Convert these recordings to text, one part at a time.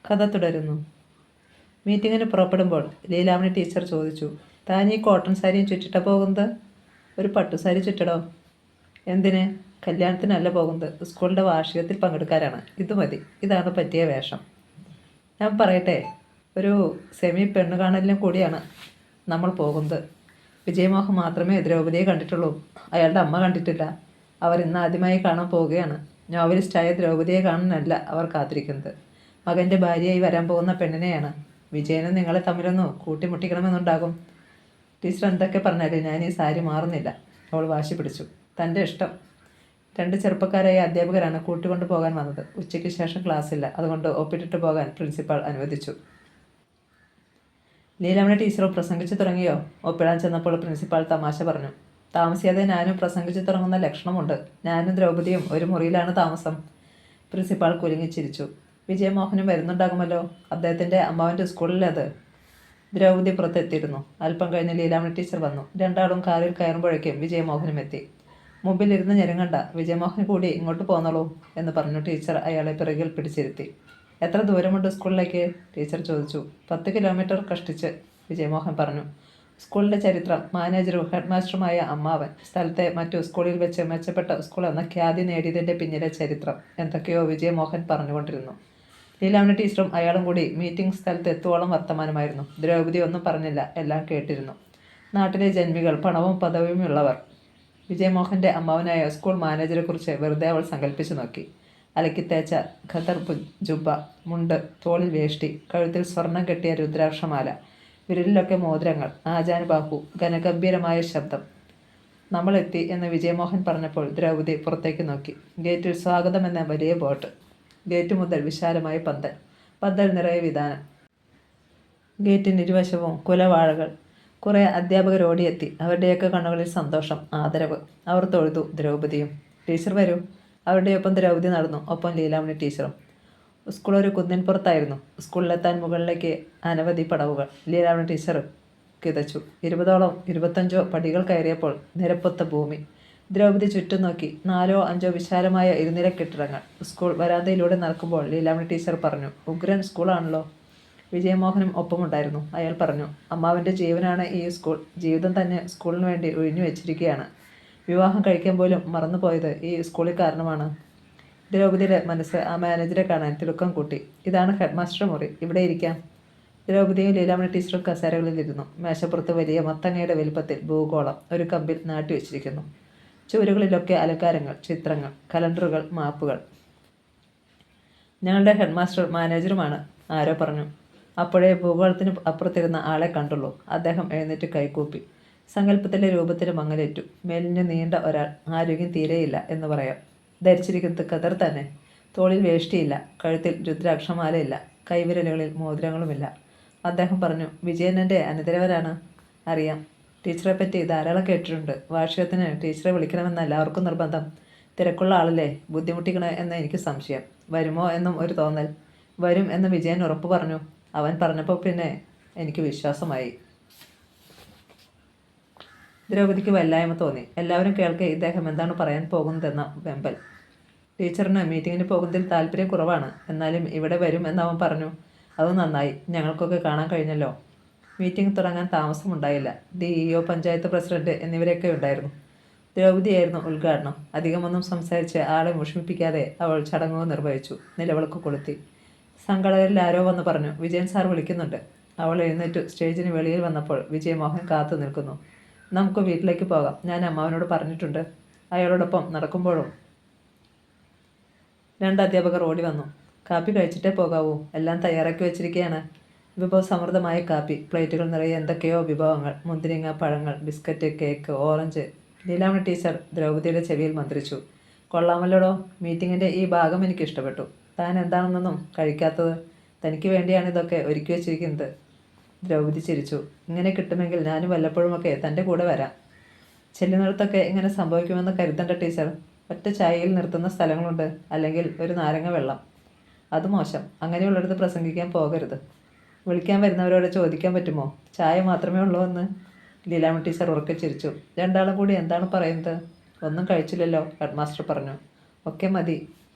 കഥ തുടരുന്നു. മീറ്റിങ്ങിന് പുറപ്പെടുമ്പോൾ ലീലാമണി ടീച്ചർ ചോദിച്ചു, താൻ ഈ കോട്ടൺ സാരിയും ചുറ്റിട്ട പോകുന്നത്? ഒരു പട്ടുസാരി ചുറ്റടോ. എന്തിന്? കല്യാണത്തിനല്ല പോകുന്നത്, സ്കൂളിൻ്റെ വാർഷികത്തിൽ പങ്കെടുക്കാനാണ്. ഇത് മതി, ഇതാണ് പറ്റിയ വേഷം. ഞാൻ പറയട്ടെ, ഒരു സെമി പെണ്ണ് കാണലിനും കൂടിയാണ് നമ്മൾ പോകുന്നത്. വിജയമോഹൻ മാത്രമേ ദ്രൗപദിയെ കണ്ടിട്ടുള്ളൂ. അയാളുടെ അമ്മ കണ്ടിട്ടില്ല. അവർ ഇന്ന് ആദ്യമായി കാണാൻ പോവുകയാണ്. നോവലിസ്റ്റായ ദ്രൗപദിയെ കാണാനല്ല അവർ കാത്തിരിക്കുന്നത്. മകൻ്റെ ഭാര്യയായി വരാൻ പോകുന്ന പെണ്ണിനെയാണ്. വിജയനും നിങ്ങളെ തമ്മിലൊന്ന് കൂട്ടിമുട്ടിക്കണമെന്നുണ്ടാകും. ടീച്ചർ എന്തൊക്കെ പറഞ്ഞാലും ഞാൻ ഈ സാരി മാറുന്നില്ല. അവൾ വാശി പിടിച്ചു. തൻ്റെ ഇഷ്ടം. 2 ചെറുപ്പക്കാരായ അധ്യാപകരാണ് കൂട്ടിക്കൊണ്ടു പോകാൻ വന്നത്. ഉച്ചയ്ക്ക് ശേഷം ക്ലാസ്സില്ല, അതുകൊണ്ട് ഒപ്പിട്ടിട്ട് പോകാൻ പ്രിൻസിപ്പാൾ അനുവദിച്ചു. ലീലാമണി ടീച്ചറോ പ്രസംഗിച്ചു തുടങ്ങിയോ? ഒപ്പിടാൻ ചെന്നപ്പോൾ പ്രിൻസിപ്പാൾ തമാശ പറഞ്ഞു. താമസിയാതെ ഞാനും പ്രസംഗിച്ചു തുടങ്ങുന്ന ലക്ഷണമുണ്ട്. ഞാനും ദ്രൗപദിയും ഒരു മുറിയിലാണ് താമസം. പ്രിൻസിപ്പാൾ കുലുങ്ങിച്ചിരിച്ചു. വിജയമോഹനും വരുന്നുണ്ടാകുമല്ലോ. അദ്ദേഹത്തിൻ്റെ അമ്മാവൻ്റെ സ്കൂളിലത്. ദ്രൗപദി പുറത്തെത്തിയിരുന്നു. അല്പം കഴിഞ്ഞ് ലീലാമണി ടീച്ചർ വന്നു. രണ്ടാളും കാറിൽ കയറുമ്പോഴേക്കും വിജയമോഹനും എത്തി. മുമ്പിലിരുന്ന് ഞെരുങ്ങണ്ട, വിജയമോഹൻ കൂടി ഇങ്ങോട്ട് പോന്നോളൂ എന്ന് പറഞ്ഞു ടീച്ചർ അയാളെ പിറകിൽ പിടിച്ചിരുത്തി. എത്ര ദൂരമുണ്ട് സ്കൂളിലേക്ക്? ടീച്ചർ ചോദിച്ചു. 10 കിലോമീറ്റർ കഷ്ടിച്ച്, വിജയമോഹൻ പറഞ്ഞു. സ്കൂളിൻ്റെ ചരിത്രം, മാനേജറും ഹെഡ് മാസ്റ്ററുമായ അമ്മാവൻ, സ്ഥലത്തെ മറ്റു സ്കൂളിൽ വെച്ച് മെച്ചപ്പെട്ട സ്കൂൾ എന്ന ഖ്യാതി നേടിയതിൻ്റെ പിന്നിലെ ചരിത്രം, എന്തൊക്കെയോ വിജയമോഹൻ പറഞ്ഞുകൊണ്ടിരുന്നു. ലീലാമണി ടീച്ചറും അയാളും കൂടി മീറ്റിംഗ് സ്ഥലത്ത് എത്തുവോളം വർത്തമാനമായിരുന്നു. ദ്രൗപദി ഒന്നും പറഞ്ഞില്ല, എല്ലാം കേട്ടിരുന്നു. നാട്ടിലെ ജന്മികൾ, പണവും പദവിയുമുള്ളവർ. വിജയമോഹൻ്റെ അമ്മാവനായ സ്കൂൾ മാനേജരെക്കുറിച്ച് വെറുതെ അവൾ സങ്കല്പിച്ചു നോക്കി. അലക്കിത്തേച്ച ഖദർ ജുബ്ബ, മുണ്ട്, തോളിൽ വേഷ്ടി, കഴുത്തിൽ സ്വർണം കെട്ടിയ രുദ്രാക്ഷമാല, വിരലിലൊക്കെ മോതിരങ്ങൾ, ആജാനുബാഹു, ഘനഗംഭീരമായ ശബ്ദം. നമ്മളെത്തി എന്ന് വിജയമോഹൻ പറഞ്ഞപ്പോൾ ദ്രൗപദി പുറത്തേക്ക് നോക്കി. ഗേറ്റിൽ സ്വാഗതം എന്ന വലിയ ബോട്ട്. ഗേറ്റ് മുതൽ വിശാലമായ പന്തൽ. പന്തൽ നിറയെ വിധാനം. ഗേറ്റിന് ഇരുവശവും കുലവാഴകൾ. കുറേ അധ്യാപകർ ഓടിയെത്തി. അവരുടെയൊക്കെ കണ്ണുകളിൽ സന്തോഷം, ആദരവ്. അവർ തൊഴുതു. ദ്രൗപദിയും. ടീച്ചർ വരൂ. അവരുടെയൊപ്പം ദ്രൗപദി നടന്നു. ഒപ്പം ലീലാമണി ടീച്ചറും. സ്കൂൾ ഒരു കുന്നിൻ പുറത്തായിരുന്നു. സ്കൂളിലെത്താൻ മുകളിലേക്ക് അനവധി പടവുകൾ. ലീലാമണി ടീച്ചർ കിതച്ചു. 20ഓളം 25ഓ പടികൾ കയറിയപ്പോൾ നിരപ്പൊത്ത ഭൂമി. ദ്രൗപദി ചുറ്റും നോക്കി. 4ഓ 5ഓ വിശാലമായ ഇരുനില കെട്ടിടങ്ങൾ. സ്കൂൾ വരാന്തയിലൂടെ നടക്കുമ്പോൾ ലീലാമണി ടീച്ചർ പറഞ്ഞു, ഉഗ്രൻ സ്കൂളാണല്ലോ. വിജയമോഹനും ഒപ്പമുണ്ടായിരുന്നു. അയാൾ പറഞ്ഞു, അമ്മാവൻ്റെ ജീവനാണ് ഈ സ്കൂൾ. ജീവിതം തന്നെ സ്കൂളിന് വേണ്ടി ഒഴിഞ്ഞു വെച്ചിരിക്കുകയാണ്. വിവാഹം കഴിക്കാൻ പോലും മറന്നുപോയത് ഈ സ്കൂളിൽ കാരണമാണ്. ദ്രൗപദിയുടെ മനസ്സ് ആ മാനേജറെ കാണാൻ തിടുക്കം കൂട്ടി. ഇതാണ് ഹെഡ് മാസ്റ്റർ മുറി, ഇവിടെ ഇരിക്കാം. ദ്രൗപദിയും ലീലാമണി ടീച്ചറും കസേരകളിലിരുന്നു. മേശപ്പുറത്ത് വലിയ മത്തങ്ങയുടെ വലുപ്പത്തിൽ ഭൂഗോളം ഒരു കമ്പിൽ നാട്ടിവെച്ചിരിക്കുന്നു. ചുവരുകളിലൊക്കെ അലങ്കാരങ്ങൾ, ചിത്രങ്ങൾ, കലണ്ടറുകൾ, മാപ്പുകൾ. ഞങ്ങളുടെ ഹെഡ് മാസ്റ്റർ മാനേജറുമാണ്, ആരോ പറഞ്ഞു. അപ്പോഴേ ഭൂഗോളത്തിന് അപ്പുറത്തിരുന്ന ആളെ കണ്ടുള്ളൂ. അദ്ദേഹം എഴുന്നേറ്റ് കൈകൂപ്പി. സങ്കല്പത്തിലെ രൂപത്തിന് മങ്ങലേറ്റു. മേലിന് നീണ്ട ഒരാൾ, ആരോഗ്യം തീരെയില്ല എന്ന് പറയാം. ധരിച്ചിരിക്കുന്നത് ഖദർ തന്നെ. തോളിൽ വേഷ്ടിയില്ല, കഴുത്തിൽ രുദ്രാക്ഷമാലയില്ല, കൈവിരലുകളിൽ മോതിരങ്ങളുമില്ല. അദ്ദേഹം പറഞ്ഞു, വിജയനൻ്റെ അനന്തരവനാണ്. അറിയാം, ടീച്ചറെപ്പറ്റി ധാരാളം കേട്ടിട്ടുണ്ട്. വാർഷികത്തിന് ടീച്ചറെ വിളിക്കണമെന്ന് എല്ലാവർക്കും നിർബന്ധം. തിരക്കുള്ള ആളല്ലേ, ബുദ്ധിമുട്ടിക്കണോ എന്ന് എനിക്ക് സംശയം. വരുമോ എന്നും ഒരു തോന്നൽ. വരും എന്ന് വിജയൻ ഉറപ്പ് പറഞ്ഞു. അവൻ പറഞ്ഞപ്പോൾ പിന്നെ എനിക്ക് വിശ്വാസമായി. ദ്രൗപദിക്ക് വല്ലായ്മ തോന്നി. എല്ലാവരും കേൾക്കെ ഇദ്ദേഹം എന്താണ് പറയാൻ പോകുന്നതെന്ന വെമ്പൽ. ടീച്ചറിന് മീറ്റിങ്ങിന് പോകുന്നതിൽ താല്പര്യം കുറവാണ്. എന്നാലും ഇവിടെ വരും എന്നവൻ പറഞ്ഞു. അത് നന്നായി, ഞങ്ങൾക്കൊക്കെ കാണാൻ കഴിഞ്ഞല്ലോ. മീറ്റിംഗ് തുടങ്ങാൻ താമസമുണ്ടായില്ല. DEO, പഞ്ചായത്ത് പ്രസിഡന്റ് എന്നിവരൊക്കെ ഉണ്ടായിരുന്നു. ദ്രൗപദിയായിരുന്നു ഉദ്ഘാടനം. അധികമൊന്നും സംസാരിച്ച് ആളെ മുഷിപ്പിക്കാതെ അവൾ ചടങ്ങുകൾ നിർവഹിച്ചു. നിലവിളക്ക് കൊളുത്തി. സംഘടകരിൽ ആരോ വന്ന് പറഞ്ഞു, വിജയൻ സാർ വിളിക്കുന്നുണ്ട്. അവൾ എഴുന്നേറ്റു സ്റ്റേജിന് വെളിയിൽ വന്നപ്പോൾ വിജയമോഹൻ കാത്തു നിൽക്കുന്നു. നമുക്ക് വീട്ടിലേക്ക് പോകാം, ഞാൻ അമ്മാവനോട് പറഞ്ഞിട്ടുണ്ട്. അയാളോടൊപ്പം നടക്കുമ്പോഴും 2 അധ്യാപകർ ഓടി വന്നു. കാപ്പി കഴിച്ചിട്ടേ പോകാവൂ, എല്ലാം തയ്യാറാക്കി വെച്ചിരിക്കുകയാണ്. വിഭവസമൃദ്ധമായ കാപ്പി. പ്ലേറ്റുകൾ നിറയെ എന്തൊക്കെയോ വിഭവങ്ങൾ. മുന്തിരിങ്ങ, പഴങ്ങൾ, biscuit, cake, orange. Leelamani teacher ദ്രൗപദിയുടെ ചെവിയിൽ മന്ത്രിച്ചു. കൊള്ളാമല്ലോടോ, മീറ്റിങ്ങിൻ്റെ ഈ ഭാഗം എനിക്ക് ഇഷ്ടപ്പെട്ടു. താൻ എന്താണെന്നൊന്നും കഴിക്കാത്തത്. തനിക്ക് വേണ്ടിയാണ് ഇതൊക്കെ ഒരുക്കി വെച്ചിരിക്കുന്നത്. ദ്രൗപദി ചിരിച്ചു. ഇങ്ങനെ കിട്ടുമെങ്കിൽ ഞാനും വല്ലപ്പോഴുമൊക്കെ തൻ്റെ കൂടെ വരാം. ചെല്ലുന്നിടത്തൊക്കെ ഇങ്ങനെ സംഭവിക്കുമെന്ന് കരുതണ്ട ടീച്ചർ. ഒറ്റ ചായയിൽ നിർത്തുന്ന സ്ഥലങ്ങളുണ്ട്, അല്ലെങ്കിൽ ഒരു നാരങ്ങ വെള്ളം. അത് മോശം. അങ്ങനെയുള്ളിടത്ത് പ്രസംഗിക്കാൻ പോകരുത്. വിളിക്കാൻ വരുന്നവരോട് ചോദിക്കാൻ പറ്റുമോ, ചായ മാത്രമേ ഉള്ളൂ എന്ന്? ലീലാമണി ടീച്ചർ ഉറക്കെ ചിരിച്ചു. രണ്ടാളും കൂടി എന്താണ് പറയുന്നത്? ഒന്നും കഴിച്ചില്ലല്ലോ, ഹെഡ് മാസ്റ്റർ പറഞ്ഞു. ഒക്കെ മതി.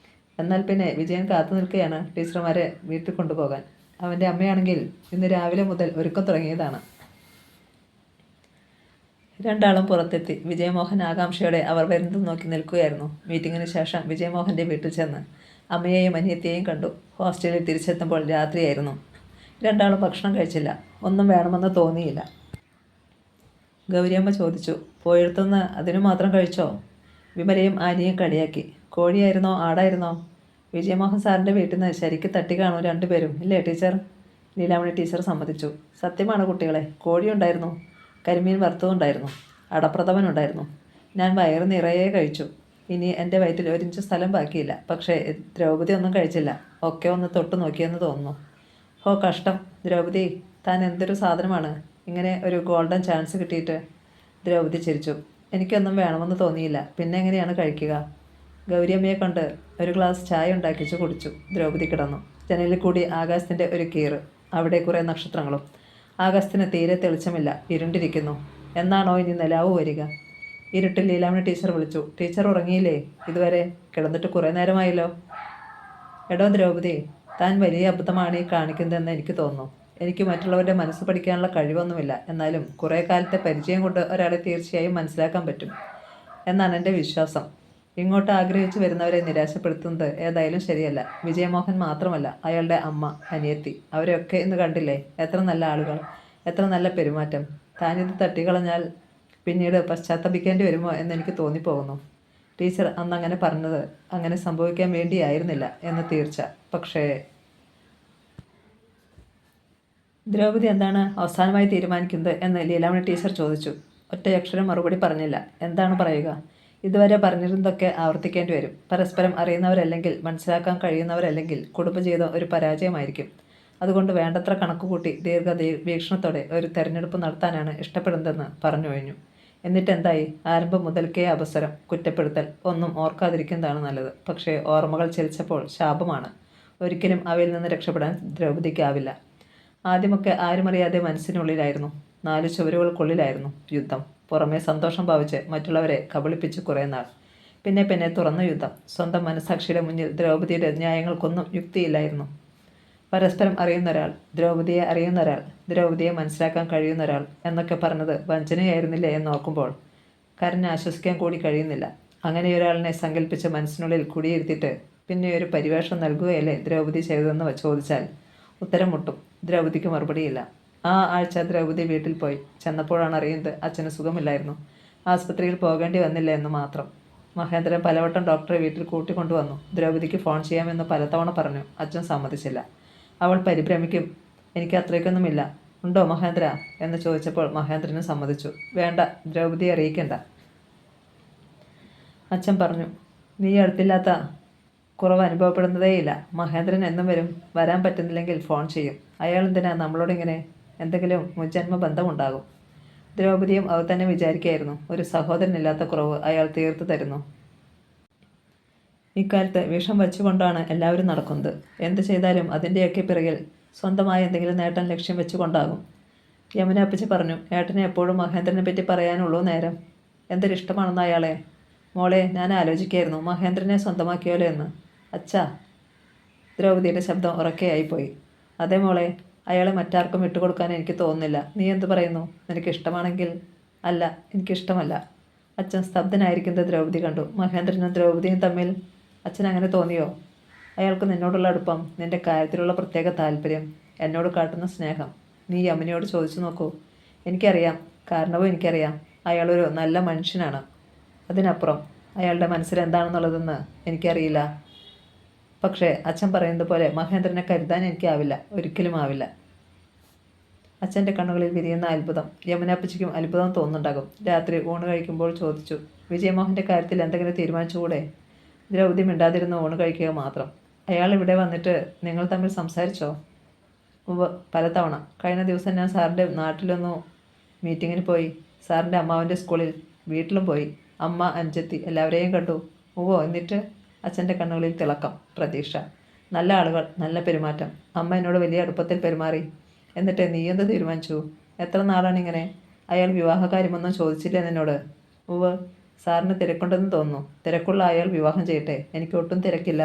എന്നാൽ പിന്നെ വിജയൻ കാത്തു നിൽക്കുകയാണ് ടീച്ചർമാരെ വീട്ടിൽ കൊണ്ടുപോകാൻ. അവൻ്റെ അമ്മയാണെങ്കിൽ ഇന്ന് രാവിലെ മുതൽ ഒരുക്കം തുടങ്ങിയതാണ്. രണ്ടാളും പുറത്തെത്തി. വിജയമോഹൻ ആകാംക്ഷയോടെ അവർ വരുന്നത് നോക്കി നിൽക്കുകയായിരുന്നു. മീറ്റിങ്ങിന് ശേഷം വിജയമോഹൻ്റെ വീട്ടിൽ ചെന്ന് അമ്മയെയും അനിയത്തിയെയും കണ്ടു. ഹോസ്റ്റലിൽ തിരിച്ചെത്തുമ്പോൾ രാത്രിയായിരുന്നു. രണ്ടാളും ഭക്ഷണം കഴിച്ചില്ല. ഒന്നും വേണമെന്ന് തോന്നിയില്ല. ഗൗരിയമ്മ ചോദിച്ചു, പോയെടുത്തുനിന്ന് അതിനു മാത്രം കഴിച്ചോ? വിമലയും ആനിയും കളിയാക്കി. കോഴിയായിരുന്നോ ആടായിരുന്നോ? വിജയമോഹൻ സാറിൻ്റെ വീട്ടിൽ നിന്ന് ശരിക്ക് തട്ടി കാണും രണ്ടുപേരും, ഇല്ലേ ടീച്ചർ? ലീലാമണി ടീച്ചർ സമ്മതിച്ചു. സത്യമാണ് കുട്ടികളെ, കോഴിയുണ്ടായിരുന്നു, കരിമീൻ വറുത്തതുണ്ടായിരുന്നു, അടപ്രഥമനുണ്ടായിരുന്നു. ഞാൻ വയറ് നിറയെ കഴിച്ചു. ഇനി എൻ്റെ വയറ്റിൽ ഒരിഞ്ച് സ്ഥലം ബാക്കിയില്ല. പക്ഷേ ദ്രൗപദി ഒന്നും കഴിച്ചില്ല. ഒക്കെ ഒന്ന് തൊട്ട് നോക്കിയെന്ന് തോന്നുന്നു. ഓ കഷ്ടം ദ്രൗപദി, താൻ എന്തൊരു സാധനമാണ്. ഇങ്ങനെ ഒരു ഗോൾഡൻ ചാൻസ് കിട്ടിയിട്ട്. ദ്രൗപദി ചിരിച്ചു. എനിക്കൊന്നും വേണമെന്ന് തോന്നിയില്ല. പിന്നെ എങ്ങനെയാണ് കഴിക്കുക? ഗൗരിയമ്മയെ കൊണ്ട് ഒരു ഗ്ലാസ് ചായ ഉണ്ടാക്കിച്ച് കുടിച്ചു. ദ്രൗപദി കിടന്നു. ജനലിൽ കൂടി ആകാശത്തിൻ്റെ ഒരു കീറ്. അവിടെ കുറേ നക്ഷത്രങ്ങളും. ആകാശത്തിന് തീരെ തെളിച്ചമില്ല, ഇരുണ്ടിരിക്കുന്നു. എന്നാണോ ഇനി നിലാവ് വരിക? ഇരുട്ടിൽ ലീലാമണി ടീച്ചർ വിളിച്ചു. ടീച്ചർ ഉറങ്ങിയില്ലേ? ഇതുവരെ കിടന്നിട്ട് കുറേ നേരമായല്ലോ. എടോ ദ്രൗപദി, താൻ വലിയ അബദ്ധമാണ് ഈ കാണിക്കുന്നതെന്ന് എനിക്ക് തോന്നുന്നു. എനിക്ക് മറ്റുള്ളവരുടെ മനസ്സ് പഠിക്കാനുള്ള കഴിവൊന്നുമില്ല. എന്നാലും കുറേ കാലത്തെ പരിചയം കൊണ്ട് ഒരാളെ തീർച്ചയായും മനസ്സിലാക്കാൻ പറ്റും എന്നാണ് എൻ്റെ വിശ്വാസം. ഇങ്ങോട്ട് ആഗ്രഹിച്ചു വരുന്നവരെ നിരാശപ്പെടുത്തുന്നത് ഏതായാലും ശരിയല്ല. വിജയമോഹൻ മാത്രമല്ല, അയാളുടെ അമ്മ, അനിയത്തി, അവരെയൊക്കെ ഇന്ന് കണ്ടില്ലേ? എത്ര നല്ല ആളുകൾ, എത്ര നല്ല പെരുമാറ്റം. താനിത് തട്ടിക്കളഞ്ഞാൽ പിന്നീട് പശ്ചാത്തപിക്കേണ്ടി വരുമോ എന്നെനിക്ക് തോന്നിപ്പോകുന്നു. ടീച്ചർ അന്ന് അങ്ങനെ പറഞ്ഞത് അങ്ങനെ സംഭവിക്കാൻ വേണ്ടിയായിരുന്നില്ല എന്ന് തീർച്ച. പക്ഷേ ദ്രൗപദി എന്താണ് അവസാനമായി തീരുമാനിക്കുന്നത് എന്ന് ലീലാമണി ടീച്ചർ ചോദിച്ചു. ഒറ്റയക്ഷരം മറുപടി പറഞ്ഞില്ല. എന്താണ് പറയുക? ഇതുവരെ പറഞ്ഞിരുന്നതൊക്കെ ആവർത്തിക്കേണ്ടി വരും. പരസ്പരം അറിയുന്നവരല്ലെങ്കിൽ, മനസ്സിലാക്കാൻ കഴിയുന്നവരല്ലെങ്കിൽ കുടുംബജീവിതം ഒരു പരാജയമായിരിക്കും. അതുകൊണ്ട് വേണ്ടത്ര കണക്കുകൂട്ടി വീക്ഷണത്തോടെ ഒരു തെരഞ്ഞെടുപ്പ് നടത്താനാണ് ഇഷ്ടപ്പെടുന്നതെന്ന് പറഞ്ഞു കഴിഞ്ഞു. എന്നിട്ടെന്തായി? ആരംഭം മുതൽക്കേ അപസരം, കുറ്റപ്പെടുത്തൽ, ഒന്നും ഓർക്കാതിരിക്കുന്നതാണ് നല്ലത്. പക്ഷേ ഓർമ്മകൾ ചലിച്ചപ്പോൾ ശാപമാണ്. ഒരിക്കലും അവയിൽ നിന്ന് രക്ഷപ്പെടാൻ ദ്രൗപദിക്കാവില്ല. ആദ്യമൊക്കെ ആരുമറിയാതെ മനസ്സിനുള്ളിലായിരുന്നു, 4 ചുവരുകൾക്കുള്ളിലായിരുന്നു യുദ്ധം. പുറമേ സന്തോഷം ഭാവിച്ച് മറ്റുള്ളവരെ കബളിപ്പിച്ച് കുറേ നാൾ. പിന്നെ പിന്നെ തുറന്ന യുദ്ധം. സ്വന്തം മനസാക്ഷിയുടെ മുന്നിൽ ദ്രൗപദിയുടെ ന്യായങ്ങൾക്കൊന്നും യുക്തിയില്ലായിരുന്നു. പരസ്പരം അറിയുന്നൊരാൾ, ദ്രൗപദിയെ അറിയുന്നൊരാൾ, ദ്രൗപദിയെ മനസ്സിലാക്കാൻ കഴിയുന്നൊരാൾ എന്നൊക്കെ പറഞ്ഞത് വഞ്ചനയായിരുന്നില്ലേ എന്നോർക്കുമ്പോൾ ആശ്വസിക്കാൻ കൂടി കഴിയുന്നില്ല. അങ്ങനെയൊരാളിനെ സങ്കല്പിച്ച് മനസ്സിനുള്ളിൽ കുടിയിരുത്തിയിട്ട് പിന്നെ ഒരു പരിവേഷം നൽകുകയല്ലേ ദ്രൗപദി ചെയ്തതെന്ന് ചോദിച്ചാൽ ഉത്തരം മുട്ടും. ദ്രൗപദിക്ക് മറുപടിയില്ല. ആ ആഴ്ച ദ്രൗപദി വീട്ടിൽ പോയി. ചെന്നപ്പോഴാണ് അറിയുന്നത് അച്ഛന് സുഖമില്ലായിരുന്നു. ആസ്പത്രിയിൽ പോകേണ്ടി വന്നില്ല എന്ന് മാത്രം. മഹേന്ദ്രൻ പലവട്ടം ഡോക്ടറെ വീട്ടിൽ കൂട്ടിക്കൊണ്ടുവന്നു. ദ്രൗപദിക്ക് ഫോൺ ചെയ്യാമെന്ന് പലതവണ പറഞ്ഞു. അച്ഛൻ സമ്മതിച്ചില്ല. അവൾ പരിഭ്രമിക്കും. എനിക്ക് അത്രയ്ക്കൊന്നുമില്ല, ഉണ്ടോ മഹേന്ദ്ര എന്ന് ചോദിച്ചപ്പോൾ മഹേന്ദ്രനും സമ്മതിച്ചു. വേണ്ട, ദ്രൗപദിയെ അറിയിക്കണ്ട. അച്ഛൻ പറഞ്ഞു. നീ അടുത്തില്ലാത്ത കുറവ് അനുഭവപ്പെടുന്നതേയില്ല. മഹേന്ദ്രൻ എന്നും വരും. വരാൻ പറ്റുന്നില്ലെങ്കിൽ ഫോൺ ചെയ്യും. അയാൾ എന്തിനാ നമ്മളോടിങ്ങനെ? എന്തെങ്കിലും മുജ്ജന്മ ബന്ധമുണ്ടാകും. ദ്രൗപദിയും അത് തന്നെ വിചാരിക്കുകയായിരുന്നു. ഒരു സഹോദരനില്ലാത്ത കുറവ് അയാൾ തീർത്തു തരുന്നു. ഇക്കാലത്ത് വിഷം വച്ചുകൊണ്ടാണ് എല്ലാവരും നടക്കുന്നത്. എന്ത് ചെയ്താലും അതിൻ്റെയൊക്കെ പിറകിൽ സ്വന്തമായ എന്തെങ്കിലും നേട്ടം ലക്ഷ്യം വെച്ചുകൊണ്ടാകും. യമുന അപ്പച്ചി പറഞ്ഞു. ഏട്ടനെ എപ്പോഴും മഹേന്ദ്രനെ പറ്റി പറയാനുള്ളൂ നേരം. എന്തൊരിഷ്ടമാണെന്ന് അയാളെ. മോളെ, ഞാൻ ആലോചിക്കായിരുന്നു മഹേന്ദ്രനെ സ്വന്തമാക്കിയാലോ എന്ന്. അച്ഛാ. ദ്രൗപദിയുടെ ശബ്ദം ഉറക്കെയായിപ്പോയി. അതെ മോളെ, അയാളെ മറ്റാർക്കും വിട്ടുകൊടുക്കാൻ എനിക്ക് തോന്നുന്നില്ല. നീ എന്ത് പറയുന്നു? നിനക്കിഷ്ടമാണെങ്കിൽ? അല്ല, എനിക്കിഷ്ടമല്ല. അച്ഛൻ സ്തബ്ധനായിരിക്കുന്നത് ദ്രൗപദി കണ്ടു. മഹേന്ദ്രനും ദ്രൗപദിയും തമ്മിൽ അച്ഛൻ അങ്ങനെ തോന്നിയോ? അയാൾക്ക് നിന്നോടുള്ള അടുപ്പം, നിന്റെ കാര്യത്തിലുള്ള പ്രത്യേക താല്പര്യം, എന്നോട് കാട്ടുന്ന സ്നേഹം, നീ യമുനയോട് ചോദിച്ചു നോക്കൂ. എനിക്കറിയാം, കാരണവും എനിക്കറിയാം. അയാളൊരു നല്ല മനുഷ്യനാണ്. അതിനപ്പുറം അയാളുടെ മനസ്സിൽ എന്താണെന്നുള്ളതെന്ന് എനിക്കറിയില്ല. പക്ഷേ അച്ഛൻ പറയുന്നത് പോലെ മഹേന്ദ്രനെ കരുതാൻ എനിക്കാവില്ല, ഒരിക്കലും ആവില്ല. അച്ഛൻ്റെ കണ്ണുകളിൽ വിരിയുന്ന അത്ഭുതം. യമുനാപ്പച്ചിക്കും അത്ഭുതം തോന്നുന്നുണ്ടാകും. രാത്രി ഊണ് കഴിക്കുമ്പോൾ ചോദിച്ചു. വിജയമോഹൻ്റെ കാര്യത്തിൽ എന്തെങ്കിലും തീരുമാനിച്ചുകൂടെ? ദ്രൗപദി മിണ്ടാതിരുന്ന് ഊണ് കഴിക്കുക മാത്രം. അയാൾ ഇവിടെ വന്നിട്ട് നിങ്ങൾ തമ്മിൽ സംസാരിച്ചോ? പലതവണ. കഴിഞ്ഞ ദിവസം ഞാൻ സാറിൻ്റെ നാട്ടിലൊന്നു മീറ്റിങ്ങിന് പോയി. സാറിൻ്റെ അമ്മാവൻ്റെ സ്കൂളിൽ, വീട്ടിലും പോയി. അമ്മ, അനുജത്തി എല്ലാവരെയും കണ്ടു. എന്നിട്ട്? അച്ഛൻ്റെ കണ്ണുകളിൽ തിളക്കം, പ്രതീക്ഷ. നല്ല ആളുകൾ, നല്ല പെരുമാറ്റം. അമ്മ എന്നോട് വലിയ അടുപ്പത്തിൽ പെരുമാറി. എന്നിട്ട് നീ എന്ത് തീരുമാനിച്ചു? എത്ര നാളാണിങ്ങനെ? അയാൾ വിവാഹകാര്യമൊന്നും ചോദിച്ചില്ലേ നിന്നോട്? സാറിന് തിരക്കുണ്ടെന്ന് തോന്നുന്നു. തിരക്കുള്ള അയാൾ വിവാഹം ചെയ്യട്ടെ. എനിക്ക് ഒട്ടും തിരക്കില്ല.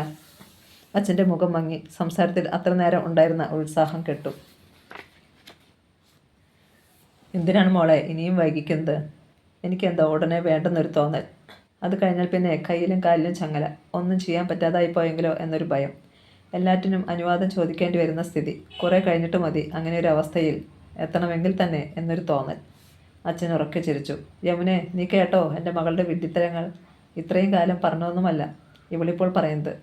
അച്ഛൻ്റെ മുഖം മങ്ങി. സംസാരത്തിൽ അത്ര നേരം ഉണ്ടായിരുന്ന ഉത്സാഹം കെട്ടു. എന്തിനാണ് മോളെ ഇനിയും വൈകിക്കുന്നത്? എനിക്കെന്താ ഉടനെ വേണ്ടെന്നൊരു തോന്നൽ. അത് കഴിഞ്ഞാൽ പിന്നെ കയ്യിലും കാലിലും ചങ്ങല. ഒന്നും ചെയ്യാൻ പറ്റാതായി പോയെങ്കിലോ എന്നൊരു ഭയം. എല്ലാറ്റിനും അനുവാദം ചോദിക്കേണ്ടി വരുന്ന സ്ഥിതി. കുറേ കഴിഞ്ഞിട്ട് മതി അങ്ങനെ ഒരു അവസ്ഥയിൽ എത്തണമെങ്കിൽ തന്നെ എന്നൊരു തോന്നൽ. അച്ഛൻ ഉറക്കെ ചിരിച്ചു. യമുനെ, നീ കേട്ടോ എൻ്റെ മകളുടെ വിഡ്ഢിത്തരങ്ങൾ? ഇത്രയും കാലം പറഞ്ഞൊന്നുമല്ല ഇവളിപ്പോൾ പറയുന്നത്.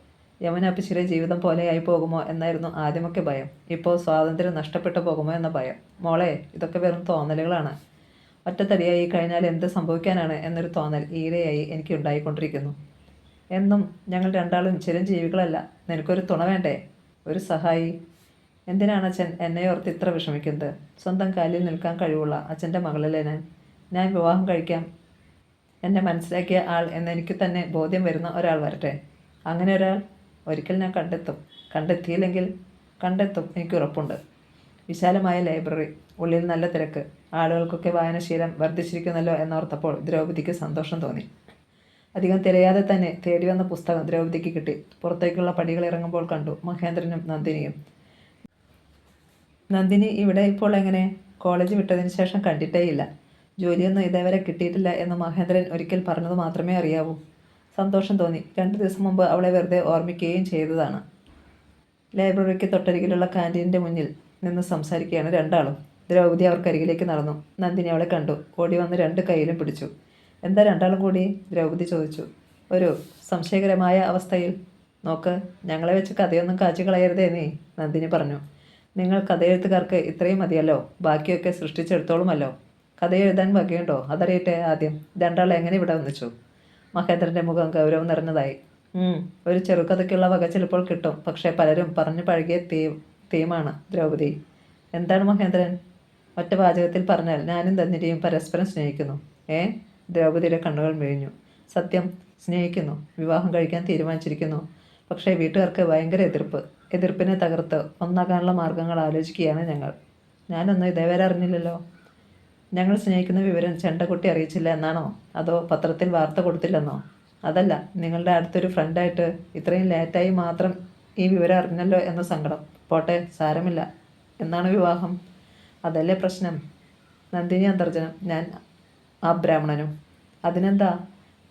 യമുന അപ്പച്ചിയുടെ ജീവിതം പോലെയായി പോകുമോ എന്നായിരുന്നു ആദ്യമൊക്കെ ഭയം. ഇപ്പോൾ സ്വാതന്ത്ര്യം നഷ്ടപ്പെട്ടു പോകുമോ എന്ന ഭയം. മോളെ, ഇതൊക്കെ വെറും തോന്നലുകളാണ്. ഒറ്റത്തടിയായി കഴിഞ്ഞാൽ എന്ത് സംഭവിക്കാനാണ് എന്നൊരു തോന്നൽ ഈയിടെയായി എനിക്ക് ഉണ്ടായിക്കൊണ്ടിരിക്കുന്നു. എന്നും ഞങ്ങൾ രണ്ടാളും ചിരഞ്ജീവികളല്ല. നിനക്കൊരു തുണ വേണ്ടേ? ഒരു സഹായി. എന്തിനാണ് അച്ഛൻ എന്നെ ഓർത്ത് ഇത്ര വിഷമിക്കുന്നത്? സ്വന്തം കാലിൽ നിൽക്കാൻ കഴിവുള്ള അച്ഛൻ്റെ മകളല്ലേ ഞാൻ വിവാഹം കഴിക്കാം. എന്നെ മനസ്സിലാക്കിയ ആൾ എന്നെനിക്ക് തന്നെ ബോധ്യം വരുന്ന ഒരാൾ വരട്ടെ. അങ്ങനെ ഒരാൾ ഒരിക്കൽ ഞാൻ കണ്ടെത്തിയില്ലെങ്കിൽ കണ്ടെത്തും, എനിക്ക് ഉറപ്പുണ്ട്. വിശാലമായ ലൈബ്രറി, ഉള്ളിൽ നല്ല തിരക്ക്. ആളുകൾക്കൊക്കെ വായനശീലം വർദ്ധിച്ചിരിക്കുന്നല്ലോ എന്നോർത്തപ്പോൾ ദ്രൗപദിക്ക് സന്തോഷം തോന്നി. അധികം തിരയാതെ തന്നെ തേടി വന്ന പുസ്തകം ദ്രൗപദിക്ക് കിട്ടി. പുറത്തേക്കുള്ള പടികൾ ഇറങ്ങുമ്പോൾ കണ്ടു മഹേന്ദ്രനും നന്ദിനിയും. നന്ദിനി ഇവിടെ ഇപ്പോൾ എങ്ങനെ? കോളേജ് വിട്ടതിന് ശേഷം കണ്ടിട്ടേയില്ല. ജോലിയൊന്നും ഇതേവരെ കിട്ടിയിട്ടില്ല എന്ന് മഹേന്ദ്രൻ ഒരിക്കൽ പറഞ്ഞത് മാത്രമേ അറിയാവൂ. സന്തോഷം തോന്നി. 2 ദിവസം മുമ്പ് അവളെ വെറുതെ ഓർമ്മിക്കുകയും ചെയ്തതാണ്. ലൈബ്രറിക്ക് തൊട്ടരികിലുള്ള ക്യാൻറ്റീനിൻ്റെ മുന്നിൽ നിന്ന് സംസാരിക്കുകയാണ് രണ്ടാളും. ദ്രൗപദി അവർക്കരികിലേക്ക് നടന്നു. നന്ദിനി അവളെ കണ്ടു. ഓടി വന്ന് 2 കൈയിലും പിടിച്ചു. എന്താ രണ്ടാളും കൂടി? ദ്രൗപദി ചോദിച്ചു ഒരു സംശയകരമായ അവസ്ഥയിൽ. നോക്ക്, ഞങ്ങളെ വെച്ച് കഥയൊന്നും കാച്ചി കളയരുതേ നീ, നന്ദിനി പറഞ്ഞു. നിങ്ങൾ കഥയെഴുത്തുകാർക്ക് ഇത്രയും മതിയല്ലോ, ബാക്കിയൊക്കെ സൃഷ്ടിച്ചെടുത്തോളുമല്ലോ. കഥ എഴുതാൻ വകയുണ്ടോ അതറിയട്ടെ ആദ്യം. രണ്ടാൾ എങ്ങനെ ഇവിടെ ഒന്നിച്ചു? മഹേന്ദ്രൻ്റെ മുഖം ഗൗരവം നിറഞ്ഞതായി. ഒരു ചെറുകഥയ്ക്കുള്ള വക ചിലപ്പോൾ കിട്ടും, പക്ഷേ പലരും പറഞ്ഞു പഴകിയ തീമാണ് ദ്രൗപദി. എന്താണ് മഹേന്ദ്രൻ? ഒറ്റ വാചകത്തിൽ പറഞ്ഞാൽ ഞാനും നന്ദിനിയും പരസ്പരം സ്നേഹിക്കുന്നു. ദ്രൗപദിയുടെ കണ്ണുകൾ മിഴിഞ്ഞു. സത്യം, സ്നേഹിക്കുന്നു, വിവാഹം കഴിക്കാൻ തീരുമാനിച്ചിരിക്കുന്നു. പക്ഷേ വീട്ടുകാർക്ക് ഭയങ്കര എതിർപ്പിനെ തകർത്ത് ഒന്നാകാനുള്ള മാർഗങ്ങൾ ആലോചിക്കുകയാണ് ഞങ്ങൾ. ഞാനൊന്നും ഇതേവരെ അറിഞ്ഞില്ലല്ലോ. ഞങ്ങൾ സ്നേഹിക്കുന്ന വിവരം ചെണ്ടക്കുട്ടി അറിയിച്ചില്ല എന്നാണോ? അതോ പത്രത്തിൽ വാർത്ത കൊടുത്തില്ലെന്നോ? അതല്ല, നിങ്ങളുടെ അടുത്തൊരു ഫ്രണ്ടായിട്ട് ഇത്രയും ലേറ്റായി മാത്രം ഈ വിവരം അറിഞ്ഞല്ലോ എന്ന സങ്കടം. പോട്ടെ, സാരമില്ല. എന്നാണ് വിവാഹം? അതല്ലേ പ്രശ്നം. നന്ദിനി അന്തർജനം, ഞാൻ അബ്രാഹ്മണനും. അതിനെന്താ?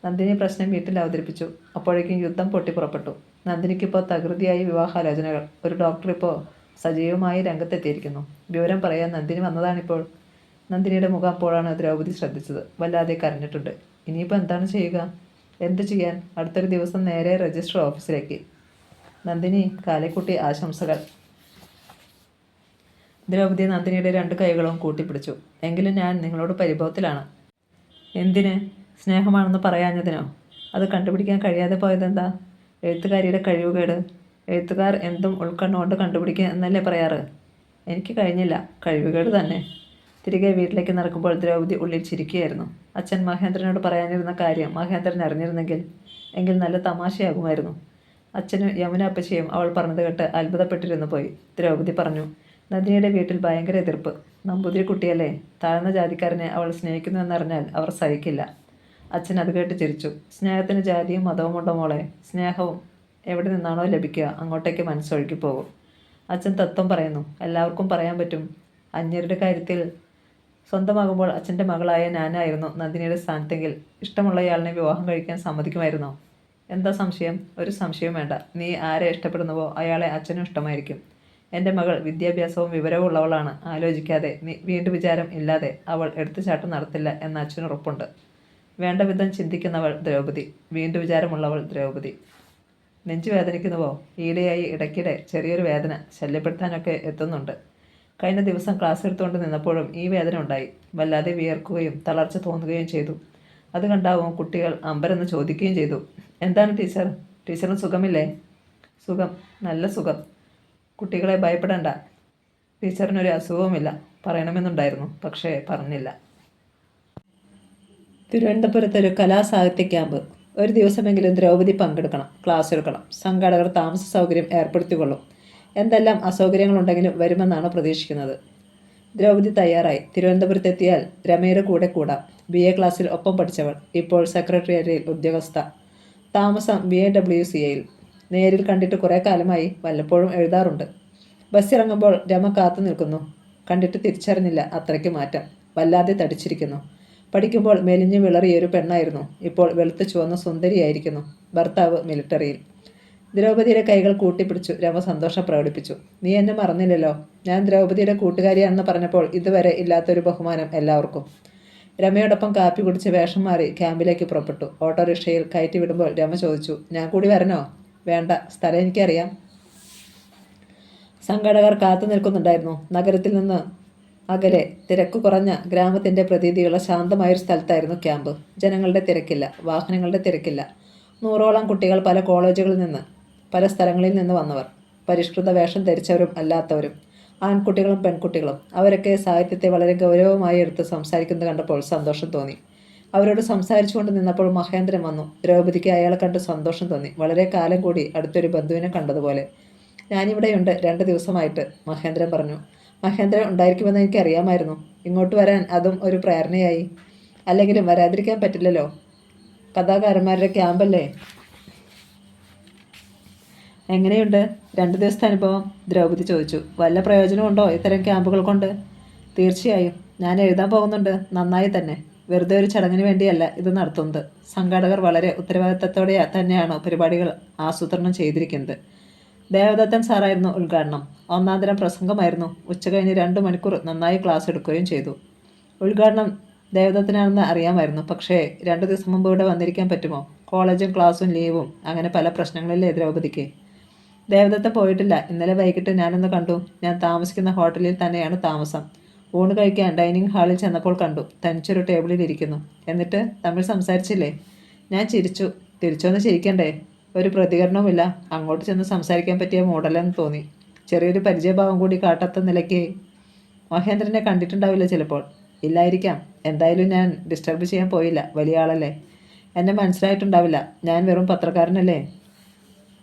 നന്ദിനി പ്രശ്നം വീട്ടിൽ അവതരിപ്പിച്ചു. അപ്പോഴേക്കും യുദ്ധം പൊട്ടിപ്പുറപ്പെട്ടു. നന്ദിനിക്കിപ്പോൾ തകൃതിയായി വിവാഹാലോചനകൾ. ഒരു ഡോക്ടർ ഇപ്പോൾ സജീവമായി രംഗത്തെത്തിയിരിക്കുന്നു. വിവരം പറയാൻ നന്ദിനി വന്നതാണിപ്പോൾ. നന്ദിനിയുടെ മുഖം അപ്പോഴാണ് ദ്രൗപദി ശ്രദ്ധിച്ചത്. വല്ലാതെ കരഞ്ഞിട്ടുണ്ട്. ഇനിയിപ്പോൾ എന്താണ് ചെയ്യുക? എന്ത് ചെയ്യാൻ? അടുത്തൊരു ദിവസം നേരെ രജിസ്റ്റർ ഓഫീസിലേക്ക്. നന്ദിനി, കാലേക്കുട്ടി ആശംസകൾ. ദ്രൗപദി നന്ദിനിയുടെ 2 കൈകളും കൂട്ടിപ്പിടിച്ചു. എങ്കിലും ഞാൻ നിങ്ങളോട് പരിഭവത്തിലാണ്. എന്തിന്? സ്നേഹമാണെന്ന് പറയാഞ്ഞതിനോ? അത് കണ്ടുപിടിക്കാൻ കഴിയാതെ പോയതെന്താ? എഴുത്തുകാരിയുടെ കഴിവുകേട്. എഴുത്തുകാർ എന്തും ഉൾക്കണ്ണുകൊണ്ട് കണ്ടുപിടിക്കുക എന്നല്ലേ പറയാറ്? എനിക്ക് കഴിഞ്ഞില്ല. കഴിവുകേട് തന്നെ. തിരികെ വീട്ടിലേക്ക് നടക്കുമ്പോൾ ദ്രൗപദി ഉള്ളിൽ ചിരിക്കുകയായിരുന്നു. അച്ഛൻ മഹേന്ദ്രനോട് പറയാനിരുന്ന കാര്യം മഹേന്ദ്രൻ അറിഞ്ഞിരുന്നെങ്കിൽ നല്ല തമാശയാകുമായിരുന്നു. അച്ഛനും യമുന അപ്പച്ചിയും അവൾ പറഞ്ഞത് കേട്ട് അത്ഭുതപ്പെട്ടിരുന്നു പോയി. ദ്രൗപദി പറഞ്ഞു. നന്ദിനിയുടെ വീട്ടിൽ ഭയങ്കര എതിർപ്പ്. നമ്പൂതിരി കുട്ടിയല്ലേ, താഴ്ന്ന ജാതിക്കാരനെ അവൾ സ്നേഹിക്കുന്നു എന്നറിഞ്ഞാൽ അവർ സഹിക്കില്ല. അച്ഛൻ അത് കേട്ട് ചിരിച്ചു. സ്നേഹത്തിന് ജാതിയും മതവും ഉണ്ടോ മോളെ? സ്നേഹവും എവിടെ നിന്നാണോ ലഭിക്കുക അങ്ങോട്ടേക്ക് മനസ്സൊഴുക്കി പോകും. അച്ഛൻ തത്വം പറയുന്നു. എല്ലാവർക്കും പറയാൻ പറ്റും. അന്യരുടെ കാര്യത്തിൽ സ്വന്തമാകുമ്പോൾ അച്ഛൻ്റെ മകളായ ഞാനായിരുന്നു നന്ദിനിയുടെ സ്ഥാനത്തെങ്കിൽ ഇഷ്ടമുള്ളയാളിനെ വിവാഹം കഴിക്കാൻ സമ്മതിക്കുമായിരുന്നോ? എന്താ സംശയം? ഒരു സംശയവും വേണ്ട. നീ ആരെ ഇഷ്ടപ്പെടുന്നുവോ അയാളെ അച്ഛനും ഇഷ്ടമായിരിക്കും. എൻ്റെ മകൾ വിദ്യാഭ്യാസവും വിവരവും ഉള്ളവളാണ്. ആലോചിക്കാതെ, വീണ്ടും വിചാരം ഇല്ലാതെ അവൾ എടുത്തുചാട്ടം നടത്തില്ല എന്ന് അച്ഛന് ഉറപ്പുണ്ട്. വേണ്ട വിധം ചിന്തിക്കുന്നവൾ ദ്രൗപദി, വീണ്ടും വിചാരമുള്ളവൾ ദ്രൗപദി. നെഞ്ചു വേദനിക്കുന്നുവോ? ഈയിടെയായി ഇടയ്ക്കിടെ ചെറിയൊരു വേദന ശല്യപ്പെടുത്താനൊക്കെ എത്തുന്നുണ്ട്. കഴിഞ്ഞ ദിവസം ക്ലാസ് എടുത്തുകൊണ്ട് നിന്നപ്പോഴും ഈ വേദന ഉണ്ടായി. വല്ലാതെ വിയർക്കുകയും തളർച്ച തോന്നുകയും ചെയ്തു. അത് കണ്ടാവും കുട്ടികൾ അമ്പരെന്ന് ചോദിക്കുകയും ചെയ്തു. എന്താണ് ടീച്ചർ? ടീച്ചറിന് സുഖമില്ലേ? സുഖം, നല്ല സുഖം. കുട്ടികളെ ഭയപ്പെടണ്ട. ടീച്ചറിനൊരു അസുഖവുമില്ല. പറയണമെന്നുണ്ടായിരുന്നു, പക്ഷേ പറഞ്ഞില്ല. തിരുവനന്തപുരത്തൊരു കലാസാഹിത്യ ക്യാമ്പ്. ഒരു ദിവസമെങ്കിലും ദ്രൗപദി പങ്കെടുക്കണം, ക്ലാസ് എടുക്കണം. സംഘാടകർ താമസ സൗകര്യം ഏർപ്പെടുത്തിക്കൊള്ളും. എന്തെല്ലാം അസൗകര്യങ്ങളുണ്ടെങ്കിലും വരുമെന്നാണ് പ്രതീക്ഷിക്കുന്നത്. ദ്രൗപദി തയ്യാറായി. തിരുവനന്തപുരത്തെത്തിയാൽ രമയുടെ കൂടെ കൂടാം. BA ക്ലാസ്സിൽ ഒപ്പം പഠിച്ചവൾ, ഇപ്പോൾ സെക്രട്ടേറിയറ്റിൽ ഉദ്യോഗസ്ഥ. താമസം BAWCAയിൽ. നേരിൽ കണ്ടിട്ട് കുറേ കാലമായി. വല്ലപ്പോഴും എഴുതാറുണ്ട്. ബസ്സിറങ്ങുമ്പോൾ രമ കാത്തു നിൽക്കുന്നു. കണ്ടിട്ട് തിരിച്ചറിഞ്ഞില്ല. അത്രയ്ക്ക് മാറ്റം. വല്ലാതെ തടിച്ചിരിക്കുന്നു. പഠിക്കുമ്പോൾ മെലിഞ്ഞു വിളറിയൊരു പെണ്ണായിരുന്നു. ഇപ്പോൾ വെളുത്ത് ചുവന്ന സുന്ദരിയായിരിക്കുന്നു. ഭർത്താവ് മിലിട്ടറിയിൽ. ദ്രൗപദിയുടെ കൈകൾ കൂട്ടിപ്പിടിച്ചു രമ സന്തോഷം പ്രകടിപ്പിച്ചു. നീ എന്നെ മറന്നില്ലല്ലോ. ഞാൻ ദ്രൗപദിയുടെ കൂട്ടുകാരിയാണെന്ന് പറഞ്ഞപ്പോൾ ഇതുവരെ ഇല്ലാത്തൊരു ബഹുമാനം എല്ലാവർക്കും. രമയോടൊപ്പം കാപ്പി കുടിച്ച് വേഷം മാറി ക്യാമ്പിലേക്ക് പുറപ്പെട്ടു. ഓട്ടോറിക്ഷയിൽ കയറ്റി വിടുമ്പോൾ രമ ചോദിച്ചു, ഞാൻ കൂടി വരണോ? വേണ്ട, സ്ഥലം എനിക്കറിയാം. സംഘാടകർ കാത്തു നിൽക്കുന്നുണ്ടായിരുന്നു. നഗരത്തിൽ നിന്ന് അകലെ തിരക്ക് കുറഞ്ഞ ഗ്രാമത്തിൻ്റെ പ്രതീതിയുള്ള ശാന്തമായൊരു സ്ഥലത്തായിരുന്നു ക്യാമ്പ്. ജനങ്ങളുടെ തിരക്കില്ല, വാഹനങ്ങളുടെ തിരക്കില്ല. 100ഓളം കുട്ടികൾ പല കോളേജുകളിൽ നിന്ന്, പല സ്ഥലങ്ങളിൽ നിന്ന് വന്നവർ. പരിഷ്കൃത വേഷം ധരിച്ചവരും അല്ലാത്തവരും, ആൺകുട്ടികളും പെൺകുട്ടികളും. അവരൊക്കെ സാഹിത്യത്തെ വളരെ ഗൗരവമായി എടുത്ത് സംസാരിക്കുന്നത് കണ്ടപ്പോൾ സന്തോഷം തോന്നി. അവരോട് സംസാരിച്ചുകൊണ്ട് നിന്നപ്പോൾ മഹേന്ദ്രൻ വന്നു. ദ്രൗപദിക്ക് അയാളെ കണ്ട് സന്തോഷം തോന്നി. വളരെ കാലം കൂടി അടുത്തൊരു ബന്ധുവിനെ കണ്ടതുപോലെ. ഞാനിവിടെയുണ്ട് 2 ദിവസമായിട്ട്, മഹേന്ദ്രൻ പറഞ്ഞു. മഹേന്ദ്രൻ ഉണ്ടായിരിക്കുമെന്ന് എനിക്കറിയാമായിരുന്നു. ഇങ്ങോട്ട് വരാൻ അതും ഒരു പ്രേരണയായി. അല്ലെങ്കിലും വരാതിരിക്കാൻ പറ്റില്ലല്ലോ. കഥാകാരന്മാരുടെ ക്യാമ്പല്ലേ. എങ്ങനെയുണ്ട് 2 ദിവസത്തെ അനുഭവം? ദ്രൗപദി ചോദിച്ചു. വല്ല പ്രയോജനമുണ്ടോ ഇത്തരം ക്യാമ്പുകൾ കൊണ്ട്? തീർച്ചയായും. ഞാൻ എഴുതാൻ പോകുന്നുണ്ട്. നന്നായി തന്നെ. വെറുതെ ഒരു ചടങ്ങിന് വേണ്ടിയല്ല ഇത് നടത്തുന്നത്. സംഘാടകർ വളരെ ഉത്തരവാദിത്തത്തോടെ തന്നെയാണ് പരിപാടികൾ ആസൂത്രണം ചെയ്തിരിക്കുന്നത്. ദേവദത്തൻ സാറായിരുന്നു ഉദ്ഘാടനം. ഒന്നാന്തരം പ്രസംഗമായിരുന്നു. ഉച്ചകഴിഞ്ഞ് 2 മണിക്കൂർ നന്നായി ക്ലാസ് എടുക്കുകയും ചെയ്തു. ഉദ്ഘാടനം ദേവദത്തനാണെന്ന് അറിയാമായിരുന്നു. പക്ഷേ 2 ദിവസം മുമ്പ് ഇവിടെ വന്നിരിക്കാൻ പറ്റുമോ? കോളേജും ക്ലാസ്സും ലീവും അങ്ങനെ പല പ്രശ്നങ്ങളില്ലേ ദ്രൗപദിക്ക്. ദേവദത്തൻ പോയിട്ടില്ല. ഇന്നലെ വൈകിട്ട് ഞാനൊന്ന് കണ്ടു. ഞാൻ താമസിക്കുന്ന ഹോട്ടലിൽ തന്നെയാണ് താമസം. ഊണ് കഴിക്കാൻ ഡൈനിങ് ഹാളിൽ ചെന്നപ്പോൾ കണ്ടു. തനിച്ചൊരു ടേബിളിൽ ഇരിക്കുന്നു. എന്നിട്ട് തമ്മിൽ സംസാരിച്ചില്ലേ? ഞാൻ ചിരിച്ചു. തിരിച്ചൊന്ന് ചിരിക്കണ്ടേ? ഒരു പ്രതികരണവുമില്ല. അങ്ങോട്ട് ചെന്ന് സംസാരിക്കാൻ പറ്റിയ മോഡലെന്ന് തോന്നി. ചെറിയൊരു പരിചയഭാവം കൂടി കാട്ടാത്ത നിലയ്ക്ക്. മഹേന്ദ്രനെ കണ്ടിട്ടുണ്ടാവില്ല ചിലപ്പോൾ. ഇല്ലായിരിക്കാം. എന്തായാലും ഞാൻ ഡിസ്റ്റർബ് ചെയ്യാൻ പോയില്ല. വലിയ ആളല്ലേ. എന്നെ മനസ്സിലായിട്ടുണ്ടാവില്ല. ഞാൻ വെറും പത്രക്കാരനല്ലേ.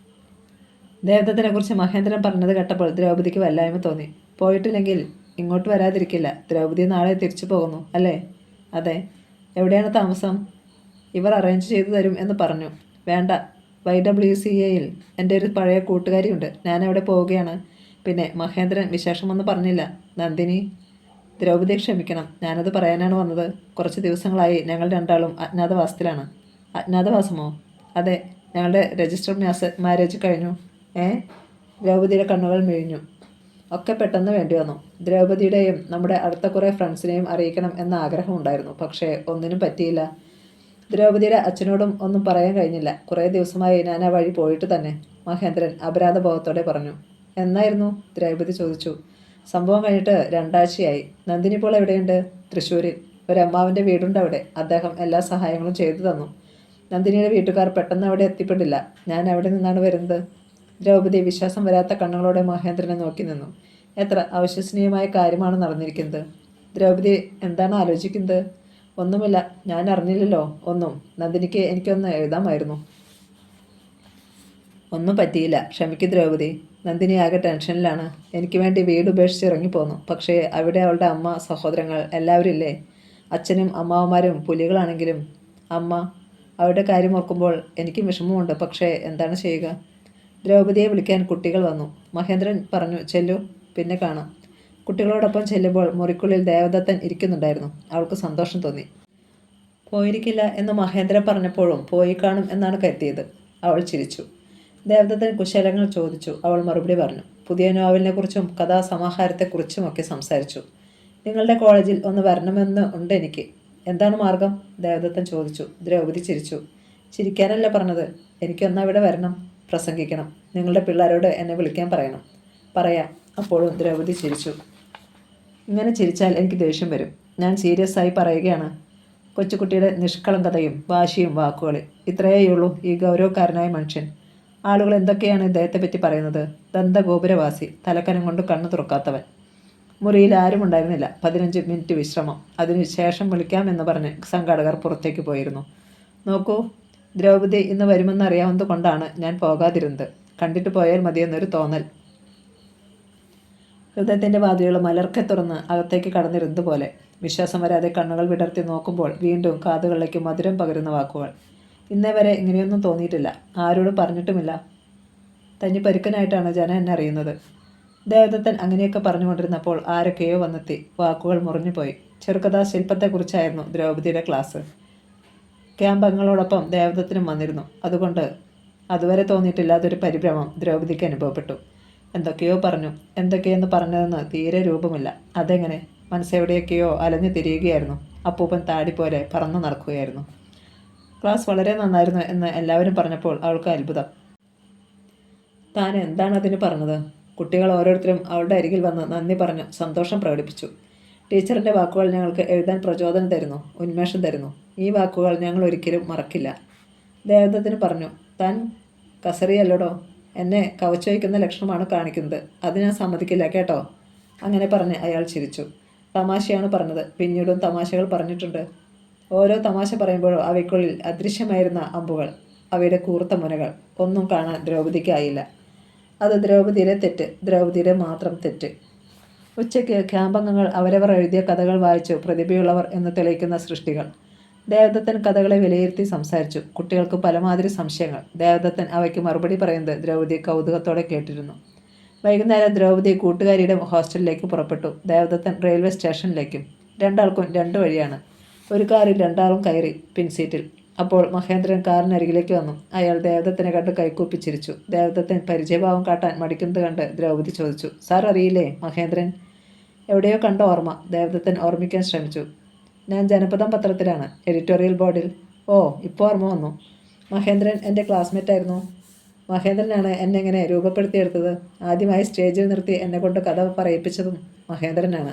ദേവദത്തിനെക്കുറിച്ച് മഹേന്ദ്രൻ പറഞ്ഞത് കേട്ടപ്പോൾ ദ്രൗപദിക്ക് വല്ലായ്മ തോന്നി. പോയിട്ടില്ലെങ്കിൽ ഇങ്ങോട്ട് വരാതിരിക്കില്ല. ദ്രൗപദി നാളെ തിരിച്ചു പോകുന്നു അല്ലേ? അതെ. എവിടെയാണ് താമസം? ഇവർ അറേഞ്ച് ചെയ്തു തരും എന്ന് പറഞ്ഞു. വേണ്ട, YWCAയിൽ എൻ്റെ ഒരു പഴയ കൂട്ടുകാരിയുണ്ട്. ഞാനവിടെ പോവുകയാണ്. പിന്നെ മഹേന്ദ്രൻ വിശേഷമൊന്നും പറഞ്ഞില്ല. നന്ദിനി. ദ്രൗപദി ക്ഷമിക്കണം, ഞാനത് പറയാനാണ് വന്നത്. കുറച്ച് ദിവസങ്ങളായി ഞങ്ങൾ രണ്ടാളും അജ്ഞാതവാസത്തിലാണ്. അജ്ഞാതവാസമോ? അതെ, ഞങ്ങളുടെ രജിസ്റ്റർ മാരേജ് കഴിഞ്ഞു. ദ്രൗപദിയുടെ കണ്ണുകൾ മിഴിഞ്ഞു. ഒക്കെ പെട്ടെന്ന് വേണ്ടി വന്നു. ദ്രൗപദിയുടെയും നമ്മുടെ അടുത്ത കുറേ ഫ്രണ്ട്സിനെയും അറിയിക്കണം എന്ന ആഗ്രഹമുണ്ടായിരുന്നു. പക്ഷേ ഒന്നിനും പറ്റിയില്ല. ദ്രൗപദിയുടെ അച്ഛനോടും ഒന്നും പറയാൻ കഴിഞ്ഞില്ല. കുറേ ദിവസമായി ഞാൻ ആ വഴി പോയിട്ട് തന്നെ, മഹേന്ദ്രൻ അപരാധബോധത്തോടെ പറഞ്ഞു. എന്നായിരുന്നു? ദ്രൗപദി ചോദിച്ചു. സംഭവം കഴിഞ്ഞിട്ട് 2 ആഴ്ചയായി. നന്ദിനി ഇപ്പോൾ എവിടെയുണ്ട്? തൃശ്ശൂരിൽ. ഒരു അമ്മാവൻ്റെ വീടുണ്ട് അവിടെ. അദ്ദേഹം എല്ലാ സഹായങ്ങളും ചെയ്തു തന്നു. നന്ദിനിയുടെ വീട്ടുകാർ പെട്ടെന്ന് അവിടെ എത്തിപ്പെട്ടില്ല. ഞാൻ അവിടെ നിന്നാണ് വരുന്നത്. ദ്രൗപദി വിശ്വാസം വരാത്ത കണ്ണുകളോടെ മഹേന്ദ്രനെ നോക്കി നിന്നു. എത്ര അവിശ്വസനീയമായ കാര്യമാണ് നടന്നിരിക്കുന്നത്. ദ്രൗപദി എന്താണ് ആലോചിക്കുന്നത്? ഒന്നുമില്ല. ഞാൻ അറിഞ്ഞില്ലല്ലോ ഒന്നും. നന്ദിനിക്ക് എനിക്കൊന്ന് എഴുതാമായിരുന്നു. ഒന്നും പറ്റിയില്ല. ക്ഷമിക്കും ദ്രൗപദി. നന്ദിനി ആകെ ടെൻഷനിലാണ്. എനിക്ക് വേണ്ടി വീട് ഉപേക്ഷിച്ച് ഇറങ്ങിപ്പോന്നു. പക്ഷേ അവിടെ അവളുടെ അമ്മ, സഹോദരങ്ങൾ എല്ലാവരും ഇല്ലേ? അച്ഛനും അമ്മാവന്മാരും പുലികളാണെങ്കിലും അമ്മ. അവരുടെ കാര്യം ഓർക്കുമ്പോൾ എനിക്കും വിഷമമുണ്ട്. പക്ഷേ എന്താണ് ചെയ്യുക? ദ്രൗപദിയെ വിളിക്കാൻ കുട്ടികൾ വന്നു. മഹേന്ദ്രൻ പറഞ്ഞു, ചെല്ലു, പിന്നെ കാണാം. കുട്ടികളോടൊപ്പം ചെല്ലുമ്പോൾ മുറിക്കുള്ളിൽ ദേവദത്തൻ ഇരിക്കുന്നുണ്ടായിരുന്നു. അവൾക്ക് സന്തോഷം തോന്നി. പോയിരിക്കില്ല എന്ന് മഹേന്ദ്രൻ പറഞ്ഞപ്പോഴും പോയി കാണും എന്നാണ് കരുതിയത്. അവൾ ചിരിച്ചു. ദേവദത്തൻ കുശലങ്ങൾ ചോദിച്ചു. അവൾ മറുപടി പറഞ്ഞു. പുതിയ നോവലിനെക്കുറിച്ചും കഥാസമാഹാരത്തെക്കുറിച്ചുമൊക്കെ സംസാരിച്ചു. നിങ്ങളുടെ കോളേജിൽ ഒന്ന് വരണമെന്ന് ഉണ്ട് എനിക്ക്. എന്താണ് മാർഗം? ദേവദത്തൻ ചോദിച്ചു. ദ്രൗപദി ചിരിച്ചു. ചിരിക്കാനല്ല പറഞ്ഞത്. എനിക്കൊന്നവിടെ വരണം, പ്രസംഗിക്കണം. നിങ്ങളുടെ പിള്ളേരോട് എന്നെ വിളിക്കാൻ പറയണം. പറയാം. അപ്പോഴും ദ്രൗപദി ചിരിച്ചു. ഇങ്ങനെ ചിരിച്ചാൽ എനിക്ക് ദേഷ്യം വരും. ഞാൻ സീരിയസ് ആയി പറയുകയാണ്. കൊച്ചുകുട്ടിയുടെ നിഷ്കളങ്കതയും വാശിയും വാക്കുകളിൽ. ഇത്രയേയുള്ളൂ ഈ ഗൗരവക്കാരനായ മനുഷ്യൻ. ആളുകൾ എന്തൊക്കെയാണ് ഇദ്ദേഹത്തെപ്പറ്റി പറയുന്നത്? ദന്തഗോപുരവാസി, തലക്കനം കൊണ്ട് കണ്ണു തുറക്കാത്തവൻ. മുറിയിൽ ആരും ഉണ്ടായിരുന്നില്ല. 15 മിനിറ്റ് വിശ്രമം. അതിനുശേഷം വിളിക്കാമെന്ന് പറഞ്ഞ് സംഘാടകർ പുറത്തേക്ക് പോയിരുന്നു. നോക്കൂ, ദ്രൗപദി ഇന്ന് വരുമെന്ന് അറിയാവുന്നത് കൊണ്ടാണ് ഞാൻ പോകാതിരുന്നത്. കണ്ടിട്ട് പോയാൽ മതിയെന്നൊരു തോന്നൽ. ഹൃദയത്തിൻ്റെ വാതിലുകൾ മലർക്കെ തുറന്ന് അകത്തേക്ക് കടന്നിരുന്നത് പോലെ. വിശ്വാസം വരാതെ കണ്ണുകൾ വിടർത്തി നോക്കുമ്പോൾ വീണ്ടും കാതുകളിലേക്ക് മധുരം പകരുന്ന വാക്കുകൾ. ഇന്നേ വരെ ഇങ്ങനെയൊന്നും തോന്നിയിട്ടില്ല. ആരോടും പറഞ്ഞിട്ടുമില്ല. തനി പരുക്കനായിട്ടാണ് ജനം എന്നെ അറിയുന്നത്. ദേവദത്തൻ അങ്ങനെയൊക്കെ പറഞ്ഞുകൊണ്ടിരുന്നപ്പോൾ ആരൊക്കെയോ വന്നെത്തി. വാക്കുകൾ മുറിഞ്ഞുപോയി. ചെറുകഥാ ശില്പത്തെക്കുറിച്ചായിരുന്നു ദ്രൗപദിയുടെ ക്ലാസ്. ക്യാമ്പ് അംഗങ്ങളോടൊപ്പം ദേവദത്തനും വന്നിരുന്നു. അതുകൊണ്ട് അതുവരെ തോന്നിയിട്ടില്ലാത്തൊരു പരിഭ്രമം ദ്രൗപദിക്ക് അനുഭവപ്പെട്ടു. എന്തൊക്കെയോ പറഞ്ഞു. എന്തൊക്കെയെന്ന് പറഞ്ഞതെന്ന് തീരെ രൂപമില്ല. അതെങ്ങനെ? മനസ്സെവിടെയൊക്കെയോ അലഞ്ഞു തിരിയുകയായിരുന്നു. അപ്പൂപ്പൻ താടി പോലെ പറന്നു നടക്കുകയായിരുന്നു. ക്ലാസ് വളരെ നന്നായിരുന്നു എന്ന് എല്ലാവരും പറഞ്ഞപ്പോൾ അവൾക്ക് അത്ഭുതം. താൻ എന്താണ് അതിന് പറഞ്ഞത്? കുട്ടികൾ ഓരോരുത്തരും അവളുടെ അരികിൽ വന്ന് നന്ദി പറഞ്ഞു സന്തോഷം പ്രകടിപ്പിച്ചു. ടീച്ചറിൻ്റെ വാക്കുകൾ ഞങ്ങൾക്ക് എഴുതാൻ പ്രചോദനം തരുന്നു, ഉന്മേഷം തരുന്നു. ഈ വാക്കുകൾ ഞങ്ങൾ ഒരിക്കലും മറക്കില്ല. ദേവദത്തിന് പറഞ്ഞു. താൻ കസറിയല്ലടോ, എന്നെ കവച്ചു വയ്ക്കുന്ന ലക്ഷണമാണ് കാണിക്കുന്നത്. അത് ഞാൻ സമ്മതിക്കില്ല കേട്ടോ. അങ്ങനെ പറഞ്ഞ് അയാൾ ചിരിച്ചു. തമാശയാണ് പറഞ്ഞത്. പിന്നീടും തമാശകൾ പറഞ്ഞിട്ടുണ്ട്. ഓരോ തമാശ പറയുമ്പോഴും അവയ്ക്കുള്ളിൽ അദൃശ്യമായിരുന്ന അമ്പുകൾ, അവയുടെ കൂർത്ത മുനകൾ ഒന്നും കാണാൻ ദ്രൗപദിക്കായില്ല. അത് ദ്രൗപദിയുടെ തെറ്റ്, ദ്രൗപദിയുടെ മാത്രം തെറ്റ്. ഉച്ചയ്ക്ക് ക്യാമ്പംഗങ്ങൾ അവരവർ എഴുതിയ കഥകൾ വായിച്ചു പ്രതിഭയുള്ളവർ എന്ന് തെളിയിക്കുന്ന സൃഷ്ടികൾ. ദേവദത്തൻ കഥകളെ വിലയിരുത്തി സംസാരിച്ചു. കുട്ടികൾക്ക് പലമാതിരി സംശയങ്ങൾ. ദേവദത്തൻ അവയ്ക്ക് മറുപടി പറയുന്നത് ദ്രൗപദി കൗതുകത്തോടെ കേട്ടിരുന്നു. വൈകുന്നേരം ദ്രൗപദി കൂട്ടുകാരിയുടെ ഹോസ്റ്റലിലേക്ക് പുറപ്പെട്ടു. ദേവദത്തൻ റെയിൽവേ സ്റ്റേഷനിലേക്കും. രണ്ടാൾക്കും രണ്ട് വഴിയാണ്. ഒരു കാറിൽ രണ്ടാളും കയറി പിൻസീറ്റിൽ. അപ്പോൾ മഹേന്ദ്രൻ കാറിനരികിലേക്ക് വന്നു. അയാൾ ദേവദത്തനെ കണ്ട് കൈകൂപ്പി ചിരിച്ചു. ദേവദത്തൻ പരിചയഭാവം കാട്ടാൻ മടിക്കുന്നത് കണ്ട് ദ്രൗപദി ചോദിച്ചു. സാർ അറിയില്ലേ മഹേന്ദ്രൻ? എവിടെയോ കണ്ട ഓർമ്മ. ദേവദത്തൻ ഓർമ്മിക്കാൻ ശ്രമിച്ചു. ഞാൻ ജനപദം പത്രത്തിലാണ്, എഡിറ്റോറിയൽ ബോർഡിൽ. ഓ, ഇപ്പോൾ ഓർമ്മ വന്നു. മഹേന്ദ്രൻ എൻ്റെ ക്ലാസ്മേറ്റായിരുന്നു. മഹേന്ദ്രനാണ് എന്നെ എങ്ങനെ രൂപപ്പെടുത്തിയെടുത്തത്. ആദ്യമായി സ്റ്റേജിൽ നിർത്തി എന്നെ കൊണ്ട് കഥ പറയിപ്പിച്ചതും മഹേന്ദ്രനാണ്.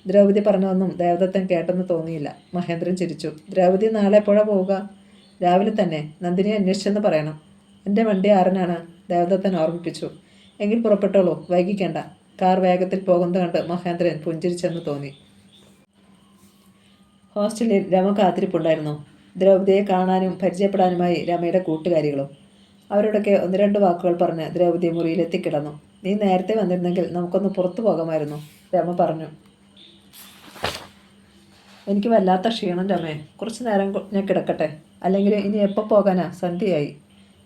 ദ്രൗപദി പറഞ്ഞതൊന്നും ദേവദത്തൻ കേട്ടെന്ന് തോന്നിയില്ല. മഹേന്ദ്രൻ ചിരിച്ചു. ദ്രൗപദി നാളെ എപ്പോഴാണ് പോവുക? രാവിലെ തന്നെ. നന്ദിനിയെ അന്വേഷിച്ചെന്ന് പറയണം. എൻ്റെ വണ്ടി 6-നാണ്, ദേവദത്തൻ ഓർമ്മിപ്പിച്ചു. എങ്കിൽ പുറപ്പെട്ടോളൂ, വൈകിക്കേണ്ട. കാർ വേഗത്തിൽ പോകുന്നത് കണ്ട് മഹേന്ദ്രൻ പുഞ്ചിരിച്ചെന്ന് തോന്നി. ഹോസ്റ്റലിൽ രമ കാത്തിരിപ്പുണ്ടായിരുന്നു. ദ്രൗപദിയെ കാണാനും പരിചയപ്പെടാനുമായി രമയുടെ കൂട്ടുകാരികളും. അവരോടൊക്കെ 1-2 വാക്കുകൾ പറഞ്ഞ് ദ്രൗപദി മുറിയിലെത്തിക്കിടന്നു. നീ നേരത്തെ വന്നിരുന്നെങ്കിൽ നമുക്കൊന്ന് പുറത്തു പോകാമായിരുന്നു, രമ പറഞ്ഞു. എനിക്ക് വല്ലാത്ത ക്ഷീണം രമേ. കുറച്ച് നേരം ഞാൻ കിടക്കട്ടെ. അല്ലെങ്കിൽ ഇനി എപ്പോൾ പോകാനാ? സന്ധ്യയായി.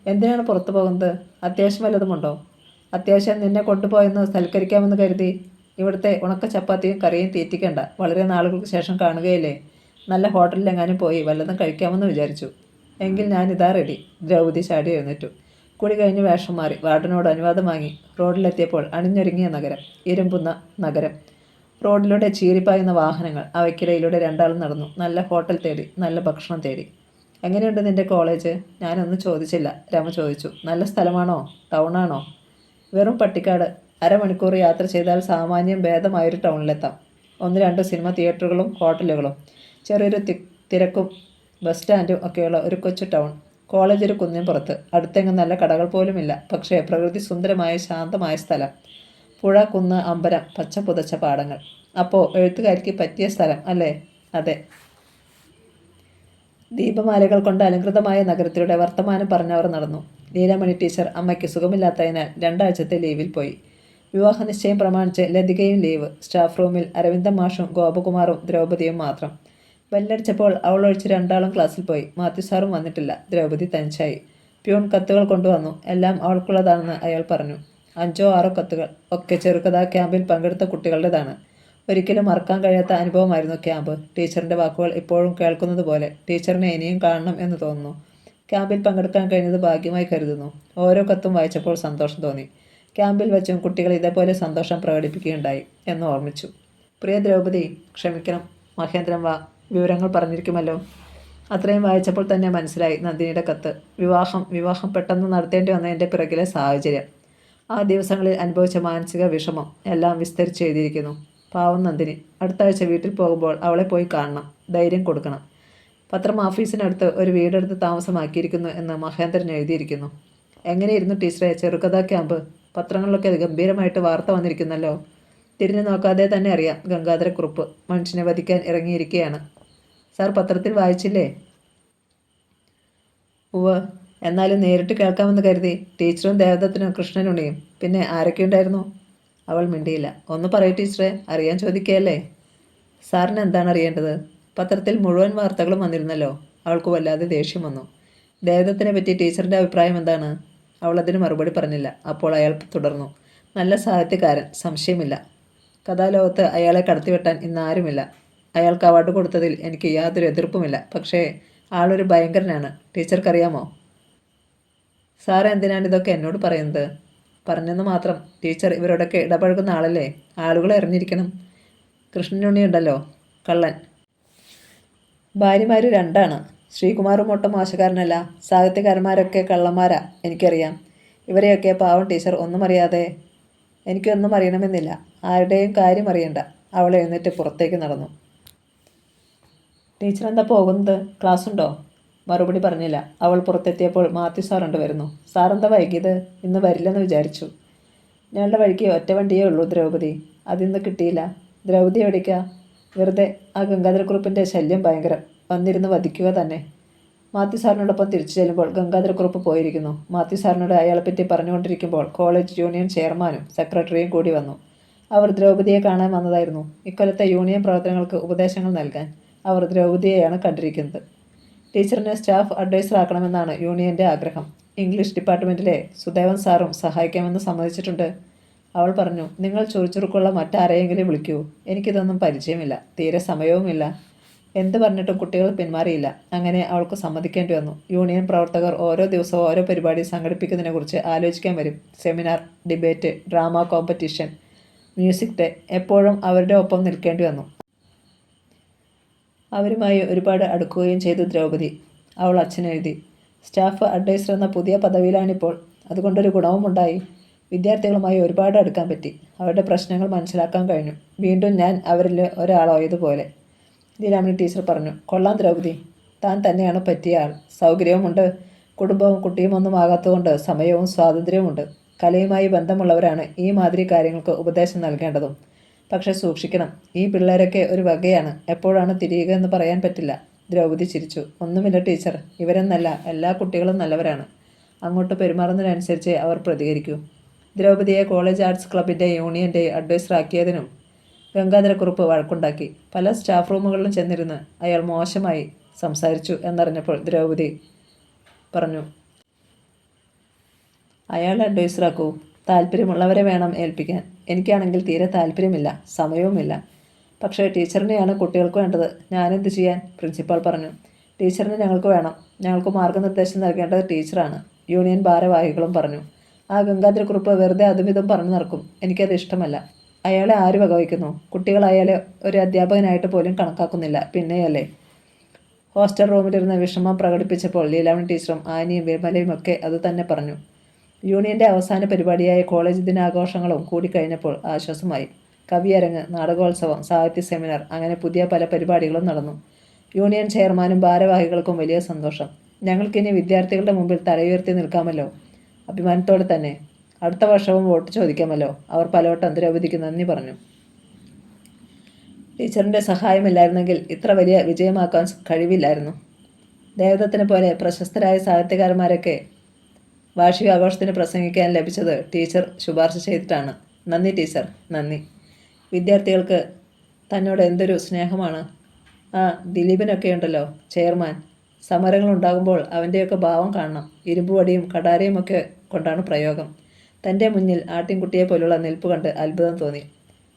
എന്തിനാണ് പുറത്തു പോകുന്നത്? അത്യാവശ്യം വല്ലതുമുണ്ടോ? അത്യാവശ്യം നിന്നെ കൊണ്ടുപോയെന്ന് സൽക്കരിക്കാമെന്ന് കരുതി. ഇവിടുത്തെ ഉണക്ക ചപ്പാത്തിയും കറിയും തീറ്റിക്കേണ്ട. വളരെ നാളുകൾക്ക് ശേഷം കാണുകയല്ലേ. നല്ല ഹോട്ടലിലെങ്ങാനും പോയി വല്ലതും കഴിക്കാമെന്ന് വിചാരിച്ചു. എങ്കിൽ ഞാനിതാ റെഡി. ദ്രൗപദി ചാടി എഴുന്നേറ്റു. കുളി കഴിഞ്ഞ് വേഷം മാറി വാർഡനോട് അനുവാദം വാങ്ങി. റോഡിലെത്തിയപ്പോൾ അണിഞ്ഞൊരുങ്ങിയ നഗരം, ഇരുമ്പുന്ന നഗരം. റോഡിലൂടെ ചീറിപ്പായുന്ന വാഹനങ്ങൾ. അവയ്ക്കിടയിലൂടെ രണ്ടാളും നടന്നു. നല്ല ഹോട്ടൽ തേടി, നല്ല ഭക്ഷണം തേടി. എങ്ങനെയുണ്ട് നിൻ്റെ കോളേജ്? ഞാനൊന്നും ചോദിച്ചില്ല. രമ ചോദിച്ചു. നല്ല സ്ഥലമാണോ? ടൗണാണോ? വെറും പട്ടിക്കാട്. അരമണിക്കൂർ യാത്ര ചെയ്താൽ സാമാന്യം ഭേദമായൊരു ടൗണിലെത്താം. 1-2 സിനിമ തിയേറ്ററുകളും ഹോട്ടലുകളും ചെറിയൊരു തിരക്കും ബസ് സ്റ്റാൻഡും ഒക്കെയുള്ള ഒരു കൊച്ചു ടൗൺ. കോളേജ് ഒരു കുന്നിൻ പുറത്ത്. അടുത്തെങ്ങും നല്ല കടകൾ പോലുമില്ല. പക്ഷേ പ്രകൃതി സുന്ദരമായ ശാന്തമായ സ്ഥലം. പുഴ, കുന്ന്, അമ്പലം, പച്ച പുതച്ച പാടങ്ങൾ. അപ്പോൾ എഴുത്തുകാരിക്ക് പറ്റിയ സ്ഥലം അല്ലേ? അതെ. ദീപമാലകൾ കൊണ്ട് അലങ്കൃതമായ നഗരത്തിലൂടെ വർത്തമാനം പറഞ്ഞവർ നടന്നു. ലീലാമണി ടീച്ചർ അമ്മയ്ക്ക് സുഖമില്ലാത്തതിനാൽ 2 ആഴ്ചത്തെ ലീവിൽ പോയി. വിവാഹ നിശ്ചയം പ്രമാണിച്ച് ലതികയും ലീവ്. സ്റ്റാഫ് റൂമിൽ അരവിന്ദൻ മാഷും ഗോപകുമാറും ദ്രൗപദിയും മാത്രം. ബെല്ലടിച്ചപ്പോൾ അവൾ ഒഴിച്ച് രണ്ടാളും ക്ലാസ്സിൽ പോയി. മാത്യു സാറും വന്നിട്ടില്ല. ദ്രൗപദി തനിച്ചായി. പ്യൂൺ കത്തുകൾ കൊണ്ടുവന്നു. എല്ലാം അവൾക്കുള്ളതാണെന്ന് അയാൾ പറഞ്ഞു. 5-6 കത്തുകൾ. ഒക്കെ ചെറുകഥാ ക്യാമ്പിൽ പങ്കെടുത്ത കുട്ടികളുടേതാണ്. ഒരിക്കലും മറക്കാൻ കഴിയാത്ത അനുഭവമായിരുന്നു ക്യാമ്പ്. ടീച്ചറിൻ്റെ വാക്കുകൾ ഇപ്പോഴും കേൾക്കുന്നത് പോലെ. ടീച്ചറിനെ ഇനിയും കാണണം എന്ന് തോന്നുന്നു. ക്യാമ്പിൽ പങ്കെടുക്കാൻ കഴിഞ്ഞത് ഭാഗ്യമായി കരുതുന്നു. ഓരോ കത്തും വായിച്ചപ്പോൾ സന്തോഷം തോന്നി. ക്യാമ്പിൽ വെച്ചും കുട്ടികൾ ഇതേപോലെ സന്തോഷം പ്രകടിപ്പിക്കുകയുണ്ടായി എന്ന് ഓർമ്മിച്ചു. പ്രിയ ദ്രൗപദി, ക്ഷമിക്കണം. മഹേന്ദ്രൻ വിവരങ്ങൾ പറഞ്ഞിരിക്കുമല്ലോ. അത്രയും വായിച്ചപ്പോൾ തന്നെ മനസ്സിലായി നന്ദിനിയുടെ കത്ത്. വിവാഹം പെട്ടെന്ന് നടത്തേണ്ടി വന്നതിൻ്റെ പിറകിലെ സാഹചര്യം, ആ ദിവസങ്ങളിൽ അനുഭവിച്ച മാനസിക വിഷമം എല്ലാം വിസ്തരിച്ച് എഴുതിയിരിക്കുന്നു. പാവം നന്ദിനി. അടുത്ത ആഴ്ച വീട്ടിൽ പോകുമ്പോൾ അവളെ പോയി കാണണം, ധൈര്യം കൊടുക്കണം. പത്രം ഓഫീസിനടുത്ത് ഒരു വീടെടുത്ത് താമസമാക്കിയിരിക്കുന്നു എന്ന് മഹേന്ദ്രൻ എഴുതിയിരിക്കുന്നു. എങ്ങനെയിരുന്നു ടീച്ചറെ ചെറുകഥാ ക്യാമ്പ്? പത്രങ്ങളിലൊക്കെ ഗംഭീരമായിട്ട് വാർത്ത വന്നിരിക്കുന്നല്ലോ. തിരിഞ്ഞു നോക്കാതെ തന്നെ അറിയാം. ഗംഗാധരക്കുറുപ്പ് മനുഷ്യനെ വധിക്കാൻ ഇറങ്ങിയിരിക്കുകയാണ്. സാർ പത്രത്തിൽ വായിച്ചില്ലേ? ഉവ്വ്. എന്നാലും നേരിട്ട് കേൾക്കാമെന്ന് കരുതി. ടീച്ചറും ദേവദത്തനും കൃഷ്ണനുണ്ണിയും. പിന്നെ ആരൊക്കെയുണ്ടായിരുന്നു? അവൾ മിണ്ടിയില്ല. ഒന്ന് പറയൂ ടീച്ചറെ, അറിയാൻ ചോദിക്കുകയല്ലേ. സാറിന് എന്താണ് അറിയേണ്ടത്? പത്രത്തിൽ മുഴുവൻ വാർത്തകളും വന്നിരുന്നല്ലോ. അവൾക്ക് വല്ലാതെ ദേഷ്യം വന്നു. ദേവദത്തിനെ പറ്റി ടീച്ചറിൻ്റെ അഭിപ്രായം എന്താണ്? അവൾ അതിന് മറുപടി പറഞ്ഞില്ല. അപ്പോൾ അയാൾ തുടർന്നു. നല്ല സാഹിത്യകാരൻ, സംശയമില്ല. കഥാലോകത്ത് അയാളെ കടത്തിവെട്ടാൻ ഇന്നാരുമില്ല. അയാൾക്ക് അവാർഡ് കൊടുത്തതിൽ എനിക്ക് യാതൊരു എതിർപ്പുമില്ല. പക്ഷേ ആളൊരു ഭയങ്കരനാണ്. ടീച്ചർക്കറിയാമോ? സാർ എന്തിനാണ് ഇതൊക്കെ എന്നോട് പറയുന്നത്? പറഞ്ഞെന്ന് മാത്രം. ടീച്ചർ ഇവരോടൊക്കെ ഇടപഴകുന്ന ആളല്ലേ? ആളുകളെ അറിഞ്ഞിരിക്കണം. കൃഷ്ണനുണ്ണി ഉണ്ടല്ലോ, കള്ളൻ. ഭാര്യമാർ രണ്ടാണ്. ശ്രീകുമാറും ഒട്ടും മോശക്കാരനല്ല. സാഹിത്യകാരന്മാരൊക്കെ കള്ളന്മാരാ, എനിക്കറിയാം. ഇവരെയൊക്കെ പാവം ടീച്ചർ ഒന്നും അറിയാതെ. എനിക്കൊന്നും അറിയണമെന്നില്ല. ആരുടെയും കാര്യം അറിയണ്ട. അവൾ എഴുന്നേറ്റ് പുറത്തേക്ക് നടന്നു. ടീച്ചർ എന്താ പോകുന്നത്? ക്ലാസ് ഉണ്ടോ? മറുപടി പറഞ്ഞില്ല. അവൾ പുറത്തെത്തിയപ്പോൾ മാത്യു സാറുണ്ട് വരുന്നു. സാറെന്താ വൈകിയത്? ഇന്ന് വരില്ലെന്ന് വിചാരിച്ചു. ഞങ്ങളുടെ വഴിക്ക് ഒറ്റ വണ്ടിയേ ഉള്ളൂ ദ്രൗപദി. അതിന്ന് കിട്ടിയില്ല. ദ്രൗപദി എവിടേക്കാ? വെറുതെ. ആ ഗംഗാധരക്കുറുപ്പിൻ്റെ ശല്യം ഭയങ്കരം. വന്നിരുന്ന് വധിക്കുക തന്നെ. മാത്യു സാറിനോടൊപ്പം തിരിച്ചു ചെല്ലുമ്പോൾ ഗംഗാധരക്കുറുപ്പ് പോയിരിക്കുന്നു. മാത്യു സാറിനോട് അയാളെപ്പറ്റി പറഞ്ഞുകൊണ്ടിരിക്കുമ്പോൾ കോളേജ് യൂണിയൻ ചെയർമാനും സെക്രട്ടറിയും കൂടി വന്നു. അവർ ദ്രൗപദിയെ കാണാൻ വന്നതായിരുന്നു. ഇക്കൊല്ലത്തെ യൂണിയൻ പ്രവർത്തനങ്ങൾക്ക് ഉപദേശങ്ങൾ നൽകാൻ അവർ ദ്രൗപദിയെയാണ് കണ്ടിരിക്കുന്നത്. ടീച്ചറിനെ സ്റ്റാഫ് അഡ്വൈസർ ആക്കണമെന്നാണ് യൂണിയൻ്റെ ആഗ്രഹം. ഇംഗ്ലീഷ് ഡിപ്പാർട്ട്മെൻറ്റിലെ സുദേവൻ സാറും സഹായിക്കാമെന്ന് സമ്മതിച്ചിട്ടുണ്ട്. അവൾ പറഞ്ഞു. നിങ്ങൾ ചുറുചുറുക്കുള്ള മറ്റാരെയെങ്കിലും വിളിക്കൂ. എനിക്കിതൊന്നും പരിചയമില്ല, തീരെ സമയവുമില്ല. എന്ത് പറഞ്ഞിട്ടും കുട്ടികൾ പിന്മാറിയില്ല. അങ്ങനെ അവൾക്ക് സമ്മതിക്കേണ്ടി വന്നു. യൂണിയൻ പ്രവർത്തകർ ഓരോ ദിവസവും ഓരോ പരിപാടി സംഘടിപ്പിക്കുന്നതിനെക്കുറിച്ച് ആലോചിക്കാൻ വരും. Seminar, debate, drama competition, music day. എപ്പോഴും അവരുടെ ഒപ്പം നിൽക്കേണ്ടി വന്നു. അവരുമായി ഒരുപാട് അടുക്കുകയും ചെയ്തു ദ്രൗപദി. അവൾ അച്ഛനെഴുതി. സ്റ്റാഫ് അഡ്വൈസർ എന്ന പുതിയ പദവിയിലാണിപ്പോൾ. അതുകൊണ്ടൊരു ഗുണവുമുണ്ടായി. വിദ്യാർത്ഥികളുമായി ഒരുപാട് അടുക്കാൻ പറ്റി. അവരുടെ പ്രശ്നങ്ങൾ മനസ്സിലാക്കാൻ കഴിഞ്ഞു. വീണ്ടും ഞാൻ അവരിൽ ഒരാളായതുപോലെ. ലീലാമണി ടീച്ചർ പറഞ്ഞു. കൊള്ളാം ദ്രൗപദി, താൻ തന്നെയാണ് പറ്റിയ ആൾ. സൗകര്യവുമുണ്ട്. കുടുംബവും കുട്ടിയും ഒന്നും ആകാത്തതുകൊണ്ട് സമയവും സ്വാതന്ത്ര്യവുമുണ്ട്. കലയുമായി ബന്ധമുള്ളവരാണ് ഈ മാതിരി കാര്യങ്ങൾക്ക് ഉപദേശം നൽകേണ്ടതും. പക്ഷെ സൂക്ഷിക്കണം. ഈ പിള്ളേരൊക്കെ ഒരു വകയാണ്. എപ്പോഴാണ് തിരിയുക എന്ന് പറയാൻ പറ്റില്ല. ദ്രൗപദി ചിരിച്ചു. ഒന്നുമില്ല ടീച്ചർ, ഇവരെന്നല്ല, എല്ലാ കുട്ടികളും നല്ലവരാണ്. അങ്ങോട്ട് പെരുമാറുന്നതിനനുസരിച്ച് അവർ പ്രതികരിക്കൂ. ദ്രൗപദിയെ കോളേജ് ആർട്സ് ക്ലബിൻ്റെ യൂണിയൻ്റെ അഡ്വൈസറാക്കിയതിനും ഗംഗാധരക്കുറുപ്പ് വഴക്കുണ്ടാക്കി. പല സ്റ്റാഫ് റൂമുകളിലും ചെന്നിരുന്ന് അയാൾ മോശമായി സംസാരിച്ചു എന്നറിഞ്ഞപ്പോൾ ദ്രൗപദി പറഞ്ഞു. അയാളെ അഡ്വൈസറാക്കൂ. താല്പര്യമുള്ളവരെ വേണം ഏൽപ്പിക്കാൻ. എനിക്കാണെങ്കിൽ തീരെ താല്പര്യമില്ല, സമയവുമില്ല. പക്ഷേ ടീച്ചറിനെയാണ് കുട്ടികൾക്ക് വേണ്ടത്. ഞാനെന്ത് ചെയ്യാൻ? പ്രിൻസിപ്പാൾ പറഞ്ഞു. ടീച്ചറിനെ ഞങ്ങൾക്ക് വേണം. ഞങ്ങൾക്ക് മാർഗനിർദ്ദേശം നൽകേണ്ടത് ടീച്ചറാണ്. യൂണിയൻ ഭാരവാഹികളും പറഞ്ഞു. ആ ഗംഗാധരക്കുറുപ്പ് വെറുതെ അതും ഇതും പറഞ്ഞു നടക്കും. എനിക്കത് ഇഷ്ടമല്ല. അയാളെ ആര് വകവയ്ക്കുന്നു? കുട്ടികൾ അയാളെ ഒരു അധ്യാപകനായിട്ട് പോലും കണക്കാക്കുന്നില്ല. പിന്നെയല്ലേ. ഹോസ്റ്റൽ റൂമിലിരുന്ന് വിഷമം പ്രകടിപ്പിച്ചപ്പോൾ ലീലാമണി ടീച്ചറും ആനിയും വിമലയും ഒക്കെ അതുതന്നെ പറഞ്ഞു. യൂണിയൻ്റെ അവസാന പരിപാടിയായ കോളേജ് ദിനാഘോഷങ്ങളും കൂടിക്കഴിഞ്ഞപ്പോൾ ആശ്വാസമായി. കവിയരങ്ങ്, നാടകോത്സവം, സാഹിത്യ സെമിനാർ, അങ്ങനെ പുതിയ പല പരിപാടികളും നടന്നു. യൂണിയൻ ചെയർമാനും ഭാരവാഹികൾക്കും വലിയ സന്തോഷം. ഞങ്ങൾക്കിനി വിദ്യാർത്ഥികളുടെ മുമ്പിൽ തലയുയർത്തി നിൽക്കാമല്ലോ. അഭിമാനത്തോടെ തന്നെ. അടുത്ത വർഷവും വോട്ട് ചോദിക്കാമല്ലോ. അവർ പലവട്ടം ദ്രൗപദിക്ക് നന്ദി പറഞ്ഞു. ടീച്ചറിൻ്റെ സഹായമില്ലായിരുന്നെങ്കിൽ ഇത്ര വലിയ വിജയമാക്കാൻ കഴിവില്ലായിരുന്നു. ദേവദത്തിനെ പോലെ പ്രശസ്തരായ സാഹിത്യകാരന്മാരൊക്കെ വാർഷികാഘോഷത്തിന് പ്രസംഗിക്കാൻ ലഭിച്ചത് ടീച്ചർ ശുപാർശ ചെയ്തിട്ടാണ്. നന്ദി ടീച്ചർ, നന്ദി. വിദ്യാർത്ഥികൾക്ക് തന്നോട് എന്തൊരു സ്നേഹമാണ്. ആ ദിലീപിനൊക്കെയുണ്ടല്ലോ, ചെയർമാൻ. സമരങ്ങളുണ്ടാകുമ്പോൾ അവൻ്റെയൊക്കെ ഭാവം കാണണം. ഇരുമ്പുവടിയും കടാരയും ഒക്കെ കൊണ്ടാണ് പ്രയോഗം. തൻ്റെ മുന്നിൽ ആട്ടിൻകുട്ടിയെ പോലുള്ള നിൽപ്പ് കണ്ട് അത്ഭുതം തോന്നി.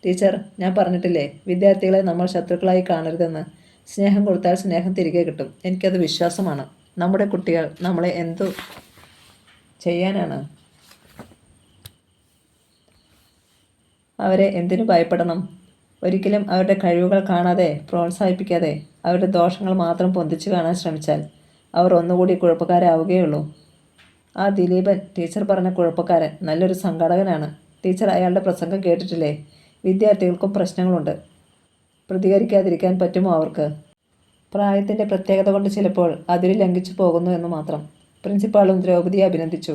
ടീച്ചർ, ഞാൻ പറഞ്ഞിട്ടില്ലേ, വിദ്യാർത്ഥികളെ നമ്മൾ ശത്രുക്കളായി കാണരുതെന്ന്. സ്നേഹം കൊടുത്താൽ സ്നേഹം തിരികെ കിട്ടും. എനിക്കത് വിശ്വാസമാണ്. നമ്മുടെ കുട്ടികൾ നമ്മളെ എന്തു ചെയ്യാനാണ്? അവരെ എന്തിനു ഭയപ്പെടണം? ഒരിക്കലും അവരുടെ കഴിവുകൾ കാണാതെ, പ്രോത്സാഹിപ്പിക്കാതെ, അവരുടെ ദോഷങ്ങൾ മാത്രം പൊന്തിച്ചു കാണാൻ ശ്രമിച്ചാൽ അവർ ഒന്നുകൂടി കുഴപ്പക്കാരാവുകയുള്ളൂ. ആ ദിലീപൻ, ടീച്ചർ പറഞ്ഞ കുഴപ്പക്കാരൻ, നല്ലൊരു സംഘാടകനാണ്. ടീച്ചർ അയാളുടെ പ്രസംഗം കേട്ടിട്ടില്ലേ? വിദ്യാർത്ഥികൾക്കും പ്രശ്നങ്ങളുണ്ട്. പ്രതികരിക്കാതിരിക്കാൻ പറ്റുമോ അവർക്ക്? പ്രായത്തിൻ്റെ പ്രത്യേകത കൊണ്ട് ചിലപ്പോൾ അതിര് ലംഘിച്ചു പോകുന്നു എന്ന് മാത്രം. പ്രിൻസിപ്പാളും ദ്രൗപദിയെ അഭിനന്ദിച്ചു.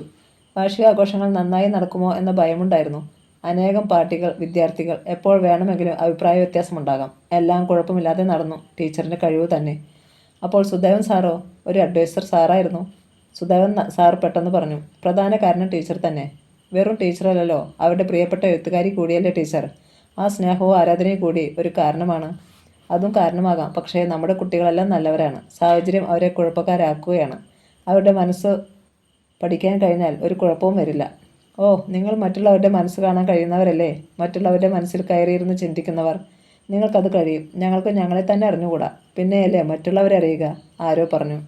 വാർഷികാഘോഷങ്ങൾ നന്നായി നടക്കുമോ എന്ന ഭയമുണ്ടായിരുന്നു. അനേകം പാർട്ടികൾ, വിദ്യാർത്ഥികൾ. എപ്പോൾ വേണമെങ്കിലും അഭിപ്രായ വ്യത്യാസമുണ്ടാകാം. എല്ലാം കുഴപ്പമില്ലാതെ നടന്നു. ടീച്ചറിൻ്റെ കഴിവ് തന്നെ. അപ്പോൾ സുദേവൻ സാറോ? ഒരു അഡ്വൈസർ സാറായിരുന്നു. സുദേവൻ സാർ പെട്ടെന്ന് പറഞ്ഞു. പ്രധാന കാരണം ടീച്ചർ തന്നെ. വെറും ടീച്ചറല്ലല്ലോ, അവരുടെ പ്രിയപ്പെട്ട എഴുത്തുകാരി കൂടിയല്ലേ ടീച്ചർ. ആ സ്നേഹവും ആരാധനയും കൂടി ഒരു കാരണമാണ്. അതും കാരണമാകാം. പക്ഷേ നമ്മുടെ കുട്ടികളെല്ലാം നല്ലവരാണ്. സാഹചര്യം അവരെ കുഴപ്പക്കാരാക്കുകയാണ്. അവരുടെ മനസ്സ് പഠിക്കാൻ കഴിഞ്ഞാൽ ഒരു കുഴപ്പവും വരില്ല. ഓ, നിങ്ങൾ മറ്റുള്ളവരുടെ മനസ്സ് കാണാൻ കഴിയുന്നവരല്ലേ? മറ്റുള്ളവരുടെ മനസ്സിൽ കയറിയിരുന്ന് ചിന്തിക്കുന്നവർ. നിങ്ങൾക്കത് കഴിയും. ഞങ്ങൾക്ക് ഞങ്ങളെ തന്നെ അറിഞ്ഞുകൂടാ, പിന്നെയല്ലേ മറ്റുള്ളവരെ അറിയുക? ആരോ പറഞ്ഞു.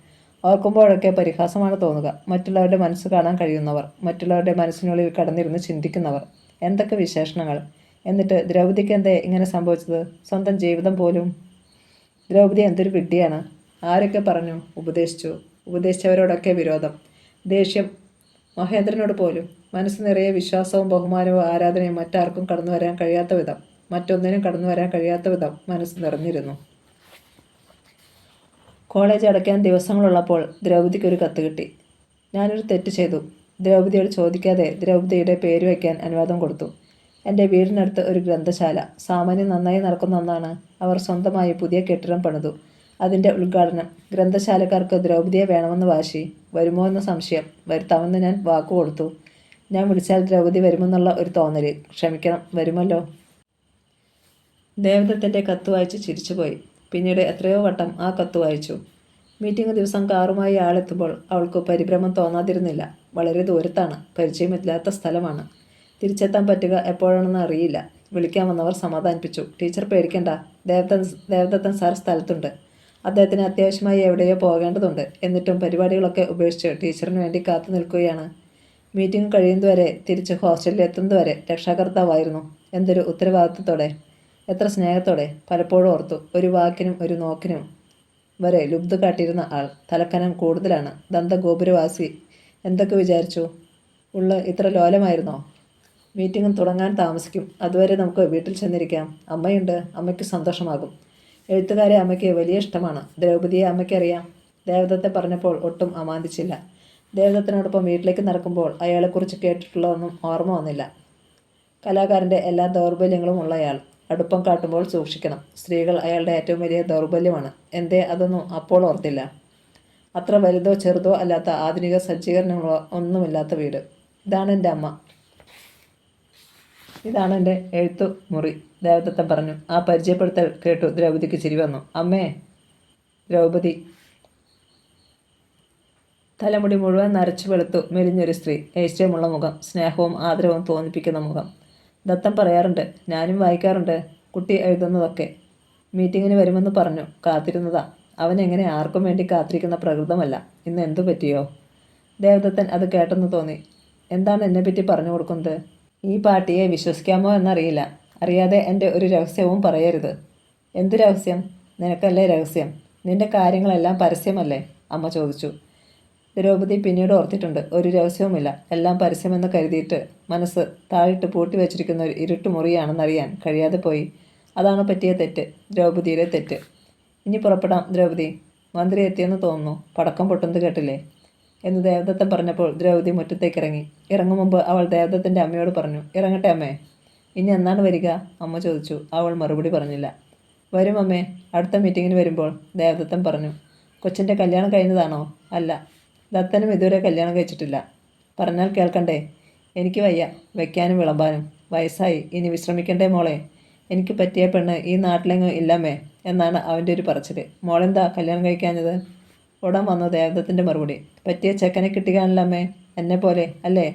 ഓർക്കുമ്പോഴൊക്കെ പരിഹാസമാണ് തോന്നുക. മറ്റുള്ളവരുടെ മനസ്സ് കാണാൻ കഴിയുന്നവർ, മറ്റുള്ളവരുടെ മനസ്സിനുള്ളിൽ കടന്നിരുന്ന് ചിന്തിക്കുന്നവർ. എന്തൊക്കെ വിശേഷണങ്ങൾ! എന്നിട്ട് ദ്രൗപദിക്ക് എന്തേ ഇങ്ങനെ സംഭവിച്ചത്? സ്വന്തം ജീവിതം പോലും. ദ്രൗപദി എന്തൊരു വിഡ്ഢിയാണ്! ആരൊക്കെ പറഞ്ഞു, ഉപദേശിച്ചു. ഉപദേശിച്ചവരോടൊക്കെ വിരോധം, ദേഷ്യം. മഹേന്ദ്രനോട് പോലും. മനസ്സ് നിറയെ വിശ്വാസവും ബഹുമാനവും ആരാധനയും മറ്റാർക്കും കടന്നു വരാൻ കഴിയാത്ത വിധം, മറ്റൊന്നിനും കടന്നു വരാൻ കഴിയാത്ത വിധം മനസ്സ് നിറഞ്ഞിരുന്നു. കോളേജ് അടയ്ക്കാൻ ദിവസങ്ങളുള്ളപ്പോൾ ദ്രൗപദിക്കൊരു കത്ത് കിട്ടി. ഞാനൊരു തെറ്റ് ചെയ്തു. ദ്രൗപദിയോട് ചോദിക്കാതെ ദ്രൗപദിയുടെ പേര് വയ്ക്കാൻ അനുവാദം കൊടുത്തു. എൻ്റെ വീടിനടുത്ത് ഒരു ഗ്രന്ഥശാല സാമാന്യം നന്നായി നടക്കുന്ന ഒന്നാണ്. അവർ സ്വന്തമായി പുതിയ കെട്ടിടം പണിതു. അതിൻ്റെ ഉദ്ഘാടനം. ഗ്രന്ഥശാലക്കാർക്ക് ദ്രൗപദിയെ വേണമെന്ന് വാശി. വരുമോ എന്ന സംശയം. വരുത്താമെന്ന് ഞാൻ വാക്കുകൊടുത്തു. ഞാൻ വിളിച്ചാൽ ദ്രൗപദി വരുമെന്നുള്ള ഒരു തോന്നൽ. ക്ഷമിക്കണം, വരുമല്ലോ. ദേവദത്തിൻ്റെ കത്ത് വായിച്ച് ചിരിച്ചുപോയി. പിന്നീട് എത്രയോ വട്ടം ആ കത്ത് വായിച്ചു. മീറ്റിംഗ് ദിവസം കാറുമായി ആളെത്തുമ്പോൾ അവൾക്ക് പരിഭ്രമം തോന്നാതിരുന്നില്ല. വളരെ ദൂരത്താണ്, പരിചയമില്ലാത്ത സ്ഥലമാണ്. തിരിച്ചെത്താൻ പറ്റുക എപ്പോഴാണെന്ന് അറിയില്ല. വിളിക്കാൻ വന്നവർ സമാധാനിപ്പിച്ചു. ടീച്ചർ പേടിക്കണ്ട, ദേവദത്തൻ സാർ സ്ഥലത്തുണ്ട്. അദ്ദേഹത്തിന് അത്യാവശ്യമായി എവിടെയോ പോകേണ്ടതുണ്ട്. എന്നിട്ടും പരിപാടികളൊക്കെ ഉപേക്ഷിച്ച് ടീച്ചറിന് വേണ്ടി കാത്തു നിൽക്കുകയാണ്. മീറ്റിംഗ് കഴിയുന്നതുവരെ, തിരിച്ച് ഹോസ്റ്റലിൽ എത്തുന്നതുവരെ രക്ഷാകർത്താവായിരുന്നു. എന്തൊരു ഉത്തരവാദിത്വത്തോടെ, എത്ര സ്നേഹത്തോടെ! പലപ്പോഴും ഓർത്തു. ഒരു വാക്കിനും ഒരു നോക്കിനും വരെ ലുബ്ധ കാട്ടിയിരുന്ന ആൾ. തലക്കനം കൂടുതലാണ്. ദന്തഗോപുരവാസി. എന്തൊക്കെ വിചാരിച്ചു? ഉള്ള് ഇത്ര ലോലമായിരുന്നോ? മീറ്റിംഗ് തുടങ്ങാൻ താമസിക്കും. അതുവരെ നമുക്ക് വീട്ടിൽ ചെന്നിരിക്കാം. അമ്മയുണ്ട്, അമ്മയ്ക്ക് സന്തോഷമാകും. എഴുത്തുകാരെ അമ്മയ്ക്ക് വലിയ ഇഷ്ടമാണ്. ദ്രൗപദിയെ അമ്മയ്ക്കറിയാം. ദേവദത്തെ പറഞ്ഞപ്പോൾ ഒട്ടും അമാന്തിച്ചില്ല. ദേവദത്തിനോടൊപ്പം വീട്ടിലേക്ക് നടക്കുമ്പോൾ അയാളെക്കുറിച്ച് കേട്ടിട്ടുള്ളതൊന്നും ഓർമ്മ വന്നില്ല. കലാകാരൻ്റെ എല്ലാ ദൗർബല്യങ്ങളും ഉള്ളയാൾ. അടുപ്പം കാട്ടുമ്പോൾ സൂക്ഷിക്കണം. സ്ത്രീകൾ അയാളുടെ ഏറ്റവും വലിയ ദൗർബല്യമാണ്. എന്തേ അതൊന്നും അപ്പോൾ ഓർത്തില്ല. അത്ര വലുതോ ചെറുതോ അല്ലാത്ത ആധുനിക സജ്ജീകരണങ്ങളോ ഒന്നുമില്ലാത്ത വീട്. ഇതാണ് എൻ്റെ അമ്മ. ഇതാണ് എൻ്റെ എഴുത്തു മുറി, ദേവദത്തൻ പറഞ്ഞു. ആ പരിചയപ്പെടുത്തൽ കേട്ടു ദ്രൗപദിക്ക് ചിരി വന്നു. അമ്മേ! ദ്രൗപദി. തലമുടി മുഴുവൻ നരച്ചു വെളുത്തു മെലിഞ്ഞൊരു സ്ത്രീ. ഐശ്വര്യമുള്ള മുഖം, സ്നേഹവും ആദരവും തോന്നിപ്പിക്കുന്ന മുഖം. ദത്തൻ പറയാറുണ്ട്, ഞാനും വായിക്കാറുണ്ട്, കുട്ടി എഴുതുന്നതൊക്കെ. മീറ്റിങ്ങിന് വരുമെന്ന് പറഞ്ഞു. കാത്തിരുന്നതാ. അവൻ എങ്ങനെ ആർക്കും വേണ്ടി കാത്തിരിക്കുന്ന പ്രകൃതമല്ല. ഇന്ന് എന്തു പറ്റിയോ? ദേവദത്തൻ അത് കേട്ടെന്ന് തോന്നി. എന്താണ് എന്നെപ്പറ്റി പറഞ്ഞു കൊടുക്കുന്നത്? ഈ പാട്ടിയെ വിശ്വസിക്കാമോ എന്നറിയില്ല. അറിയാതെ എൻ്റെ ഒരു രഹസ്യവും പറയരുത്. എന്തു രഹസ്യം? നിനക്കല്ലേ രഹസ്യം. നിന്റെ കാര്യങ്ങളെല്ലാം പരസ്യമല്ലേ? അമ്മ ചോദിച്ചു. ദ്രൗപദി പിന്നീട് ഓർത്തിട്ടുണ്ട്. ഒരു രഹസ്യവുമില്ല. എല്ലാം പരസ്യമെന്ന് കരുതിയിട്ട് മനസ്സ് താഴിട്ട് പൂട്ടി വെച്ചിരിക്കുന്ന ഒരു ഇരുട്ടുമുറിയാണെന്നറിയാൻ കഴിയാതെ പോയി. അതാണ് പറ്റിയ തെറ്റ്, ദ്രൗപദിയുടെ തെറ്റ്. ഇനി പുറപ്പെടാം ദ്രൗപദി. മന്ത്രി എത്തിയെന്ന് തോന്നുന്നു. പടക്കം പൊട്ടുന്നത് കേട്ടില്ലേ എന്ന് ദേവദത്തൻ പറഞ്ഞപ്പോൾ ദ്രൗപദി മുറ്റത്തേക്ക് ഇറങ്ങി. ഇറങ്ങും മുമ്പ് അവൾ ദേവദത്തൻ്റെ അമ്മയോട് പറഞ്ഞു, ഇറങ്ങട്ടെ അമ്മേ? ഇനി എന്നാണ് വരിക? അമ്മ ചോദിച്ചു. അവൾ മറുപടി പറഞ്ഞില്ല. വരും അമ്മേ, അടുത്ത മീറ്റിങ്ങിന് വരുമ്പോൾ, ദേവദത്തൻ പറഞ്ഞു. കൊച്ചിൻ്റെ കല്യാണം കഴിഞ്ഞതാണോ? അല്ല, ദത്തനും ഇതുവരെ കല്യാണം കഴിച്ചിട്ടില്ല. പറഞ്ഞാൽ കേൾക്കണ്ടേ? എനിക്ക് വയ്യ വയ്ക്കാനും വിളമ്പാനും. വയസ്സായി, ഇനി വിശ്രമിക്കണ്ടേ മോളെ? എനിക്ക് പറ്റിയ പെണ്ണ് ഈ നാട്ടിലെങ്ങും ഇല്ലമ്മേ എന്നാണ് അവൻ്റെ ഒരു പറച്ചിൽ. മോളെന്താ കല്യാണം കഴിക്കാഞ്ഞത്? ഉടൻ വന്നു ദേവദത്തിൻ്റെ മറുപടി. പറ്റിയ ചെക്കനെ കിട്ടുകയാണല്ലമ്മേ, എന്നെ പോലെ അല്ലേ?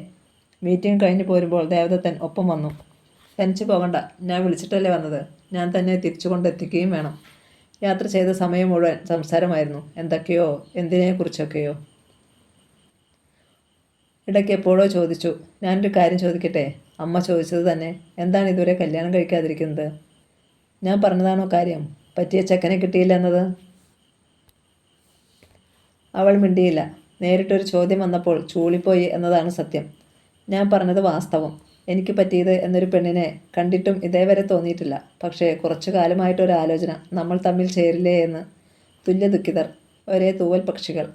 മീറ്റിംഗ് കഴിഞ്ഞ് പോരുമ്പോൾ ദേവദത്തൻ ഒപ്പം വന്നു. തനിച്ച് പോകണ്ട, ഞാൻ വിളിച്ചിട്ടല്ലേ വന്നത്. ഞാൻ തന്നെ തിരിച്ചു കൊണ്ടെത്തിക്കുകയും വേണം. യാത്ര ചെയ്ത സമയം മുഴുവൻ സംസാരമായിരുന്നു. എന്തൊക്കെയോ, എന്തിനെക്കുറിച്ചൊക്കെയോ. ഇടയ്ക്ക് എപ്പോഴോ ചോദിച്ചു, ഞാനൊരു കാര്യം ചോദിക്കട്ടെ? അമ്മ ചോദിച്ചത് തന്നെ. എന്താണ് ഇതുവരെ കല്യാണം കഴിക്കാതിരിക്കുന്നത്? ഞാൻ പറഞ്ഞതാണോ കാര്യം? പറ്റിയ ചെക്കനെ കിട്ടിയില്ല എന്നത്? അവൾ മിണ്ടിയില്ല. നേരിട്ടൊരു ചോദ്യം വന്നപ്പോൾ ചൂളിപ്പോയി എന്നതാണ് സത്യം. ഞാൻ പറഞ്ഞത് വാസ്തവം. എനിക്ക് പറ്റിയത് എന്നൊരു പെണ്ണിനെ കണ്ടിട്ടും ഇതേവരെ തോന്നിയിട്ടില്ല. പക്ഷേ കുറച്ചു കാലമായിട്ടൊരു ആലോചന, നമ്മൾ തമ്മിൽ ചേരില്ലേ എന്ന്. തുല്യ ദുഃഖിതർ, ഒരേ തൂവൽ പക്ഷികൾ.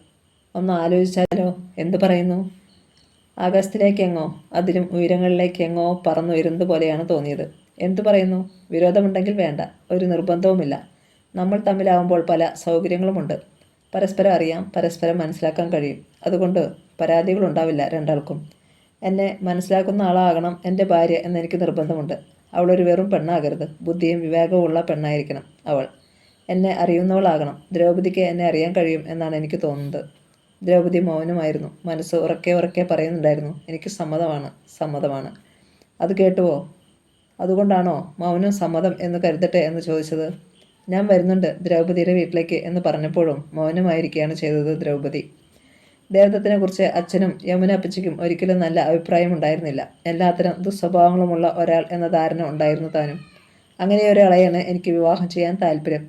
ഒന്ന് ആലോചിച്ചാലോ? എന്തു പറയുന്നു? ആകാശത്തിലേക്കെങ്ങോ, അതിലും ഉയരങ്ങളിലേക്കെങ്ങോ പറന്നുയരുന്നത് പോലെയാണ് തോന്നിയത്. എന്തു പറയുന്നു? വിരോധമുണ്ടെങ്കിൽ വേണ്ട. ഒരു നിർബന്ധവുമില്ല. നമ്മൾ തമ്മിലാവുമ്പോൾ പല സൗകര്യങ്ങളുമുണ്ട്. പരസ്പരം അറിയാം, പരസ്പരം മനസ്സിലാക്കാൻ കഴിയും. അതുകൊണ്ട് പരാതികളുണ്ടാവില്ല രണ്ടാൾക്കും. എന്നെ മനസ്സിലാക്കുന്ന ആളാകണം എൻ്റെ ഭാര്യ എന്നെനിക്ക് നിർബന്ധമുണ്ട്. അവളൊരു വെറും പെണ്ണാകരുത്. ബുദ്ധിയും വിവേകവും ഉള്ള പെണ്ണായിരിക്കണം അവൾ. എന്നെ അറിയുന്നവളാകണം. ദ്രൗപദിക്ക് എന്നെ അറിയാൻ കഴിയും എന്നാണ് എനിക്ക് തോന്നുന്നത്. ദ്രൗപദി മൗനമായിരുന്നു. മനസ്സ് ഉറക്കെ ഉറക്കെ പറയുന്നുണ്ടായിരുന്നു, എനിക്ക് സമ്മതമാണ്, സമ്മതമാണ്. അത് കേട്ടുവോ? അതുകൊണ്ടാണോ മൗനം സമ്മതം എന്ന് കരുതട്ടെ എന്ന് ചോദിച്ചത്? ഞാൻ വരുന്നുണ്ട് ദ്രൗപദിയുടെ വീട്ടിലേക്ക് എന്ന് പറഞ്ഞപ്പോഴും മൗനമായിരിക്കുകയാണ് ചെയ്തത് ദ്രൗപദി. ദേവദത്തിനെക്കുറിച്ച് അച്ഛനും യമുന അപ്പച്ചിക്കും ഒരിക്കലും നല്ല അഭിപ്രായം ഉണ്ടായിരുന്നില്ല. എല്ലാത്തരം ദുസ്വഭാവങ്ങളുമുള്ള ഒരാൾ എന്ന ധാരണ ഉണ്ടായിരുന്നു താനും. അങ്ങനെ ഒരാളെയാണ് എനിക്ക് വിവാഹം ചെയ്യാൻ താല്പര്യം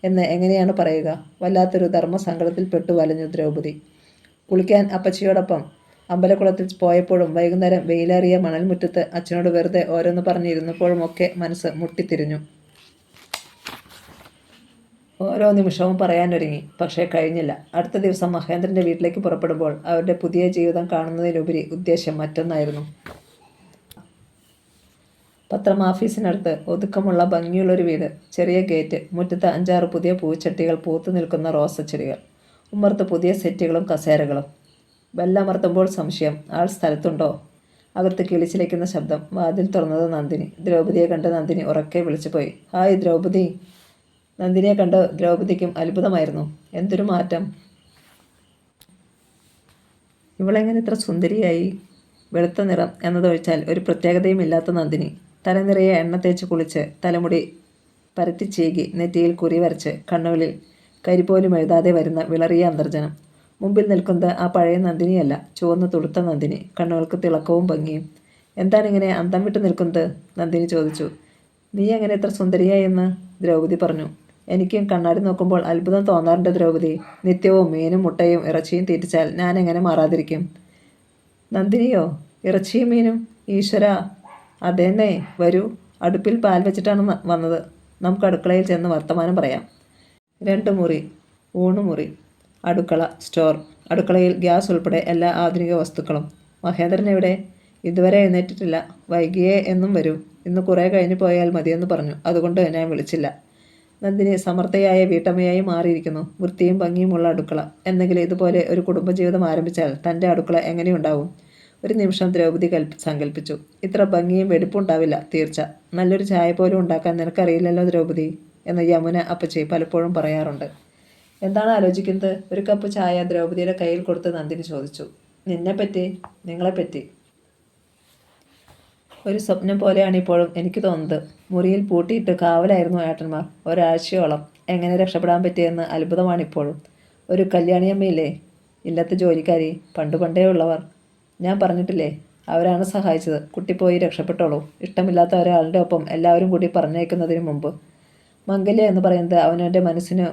എന്ന് എങ്ങനെയാണ് പറയുക? വല്ലാത്തൊരു ധർമ്മസങ്കടത്തിൽ പെട്ടു വലഞ്ഞു ദ്രൗപദി. കുളിക്കാൻ അപ്പച്ചിയോടൊപ്പം അമ്പലക്കുളത്തിൽ പോയപ്പോഴും വൈകുന്നേരം വെയിലേറിയ മണൽമുറ്റത്ത് അച്ഛനോട് വെറുതെ ഓരോന്ന് പറഞ്ഞിരുന്നപ്പോഴും ഒക്കെ മനസ്സ് മുട്ടിത്തിരിഞ്ഞു. ഓരോ നിമിഷവും പറയാനൊരുങ്ങി, പക്ഷേ കഴിഞ്ഞില്ല. അടുത്ത ദിവസം മഹേന്ദ്രൻ്റെ വീട്ടിലേക്ക് പുറപ്പെടുമ്പോൾ അവരുടെ പുതിയ ജീവിതം കാണുന്നതിനുപരി ഉദ്ദേശ്യം മറ്റൊന്നായിരുന്നു. പത്രമാഫീസിനടുത്ത് ഒതുക്കമുള്ള ഭംഗിയുള്ളൊരു വീട്, ചെറിയ ഗേറ്റ്, മുറ്റത്ത് 5-6 പുതിയ പൂച്ചട്ടികൾ, പൂത്തു നിൽക്കുന്ന റോസച്ചെടികൾ, ഉമ്മർത്ത് പുതിയ സെറ്റുകളും കസേരകളും. ബെല്ലമർത്തുമ്പോൾ സംശയം, ആൾ സ്ഥലത്തുണ്ടോ? അകത്ത് കിളിച്ചിലേക്കുന്ന ശബ്ദം. വാതിൽ തുറന്നത് നന്ദിനി. ദ്രൗപദിയെ കണ്ട് നന്ദിനി ഉറക്കെ വിളിച്ചു പോയി. ഹായ് ദ്രൗപദി. നന്ദിനിയെ കണ്ട് ദ്രൗപദിക്കും അത്ഭുതമായിരുന്നു. എന്തൊരു മാറ്റം! ഇവളെങ്ങനെ ഇത്ര സുന്ദരിയായി? വെളുത്ത നിറം എന്നതൊഴിച്ചാൽ ഒരു പ്രത്യേകതയും ഇല്ലാത്ത നന്ദിനി. തലനിറയെ എണ്ണ തേച്ച് കുളിച്ച്, തലമുടി പരത്തി ചീകി, നെറ്റിയിൽ കുറി വരച്ച്, കണ്ണുകളിൽ കരിപോലും എഴുതാതെ വരുന്ന വിളറിയ അന്തർജനം. മുമ്പിൽ നിൽക്കുന്നത് ആ പഴയ നന്ദിനിയല്ല, ചുവന്ന് തുടുത്ത നന്ദിനി, കണ്ണുകൾക്ക് തിളക്കവും ഭംഗിയും. എന്താണിങ്ങനെ അന്തം വിട്ട് നിൽക്കുന്നത്? നന്ദിനി ചോദിച്ചു. നീ എങ്ങനെ ഇത്ര സുന്ദരിയായെന്ന്? ദ്രൗപദി പറഞ്ഞു. എനിക്കും കണ്ണാടി നോക്കുമ്പോൾ അത്ഭുതം തോന്നാറുണ്ട് ദ്രൗപദി. നിത്യവും മീനും മുട്ടയും ഇറച്ചിയും തീറ്റിച്ചാൽ ഞാൻ എങ്ങനെ മാറാതിരിക്കും? നന്ദിനിയോ? ഇറച്ചിയും മീനും? ഈശ്വര! അതേന്നേ, വരൂ. അടുപ്പിൽ പാൽ വെച്ചിട്ടാണ് വന്നത്. നമുക്ക് അടുക്കളയിൽ ചെന്ന് വർത്തമാനം പറയാം. 2 മുറി, ഊണുമുറി, അടുക്കള, സ്റ്റോർ. അടുക്കളയിൽ ഗ്യാസ് ഉൾപ്പെടെ എല്ലാ ആധുനിക വസ്തുക്കളും. മഹേന്ദ്രൻ എവിടെ? ഇതുവരെ എഴുന്നേറ്റിട്ടില്ല. വൈകിയേ എന്നും വരൂ. ഇന്ന് കുറേ കഴിഞ്ഞ് പോയാൽ മതിയെന്ന് പറഞ്ഞു. അതുകൊണ്ട് ഞാൻ വിളിച്ചില്ല. നന്ദിനി സമർത്ഥയായ വീട്ടമ്മയായി മാറിയിരിക്കുന്നു. വൃത്തിയും ഭംഗിയുമുള്ള അടുക്കള. എന്നെങ്കിലും ഇതുപോലെ ഒരു കുടുംബജീവിതം ആരംഭിച്ചാൽ തൻ്റെ അടുക്കള എങ്ങനെയുണ്ടാവും? ഒരു നിമിഷം ദ്രൗപദി സങ്കല്പിച്ചു. ഇത്ര ഭംഗിയും വെടിപ്പും ഉണ്ടാവില്ല, തീർച്ച. നല്ലൊരു ചായ പോലും ഉണ്ടാക്കാൻ നിനക്കറിയില്ലല്ലോ ദ്രൗപദി എന്ന് യമുന അപ്പച്ചി പലപ്പോഴും പറയാറുണ്ട്. എന്താണ് ആലോചിക്കുന്നത്? ഒരു കപ്പ് ചായ ദ്രൗപദിയുടെ കയ്യിൽ കൊടുത്ത് നന്ദിനി ചോദിച്ചു. നിന്നെപ്പറ്റി, നിങ്ങളെപ്പറ്റി. ഒരു സ്വപ്നം പോലെയാണ് ഇപ്പോഴും എനിക്ക് തോന്നുന്നത്. മുറിയിൽ പൂട്ടിയിട്ട് കാവലായിരുന്നു ഏട്ടന്മാർ ഒരാഴ്ചയോളം. എങ്ങനെ രക്ഷപ്പെടാൻ പറ്റിയെന്ന് അത്ഭുതമാണിപ്പോഴും. ഒരു കല്യാണിയമ്മയില്ലേ, ഇല്ലത്തെ ജോലിക്കാരി, പണ്ടേ ഉള്ളവർ. ഞാൻ പറഞ്ഞിട്ടില്ലേ, അവരാണ് സഹായിച്ചത്. കുട്ടി പോയി രക്ഷപ്പെട്ടോളൂ. ഇഷ്ടമില്ലാത്ത ഒരാളുടെ ഒപ്പം എല്ലാവരും കൂടി പറഞ്ഞയക്കുന്നതിന് മുമ്പ്. മംഗല്യ എന്ന് പറയുന്നത് അവനവൻ്റെ മനസ്സിന്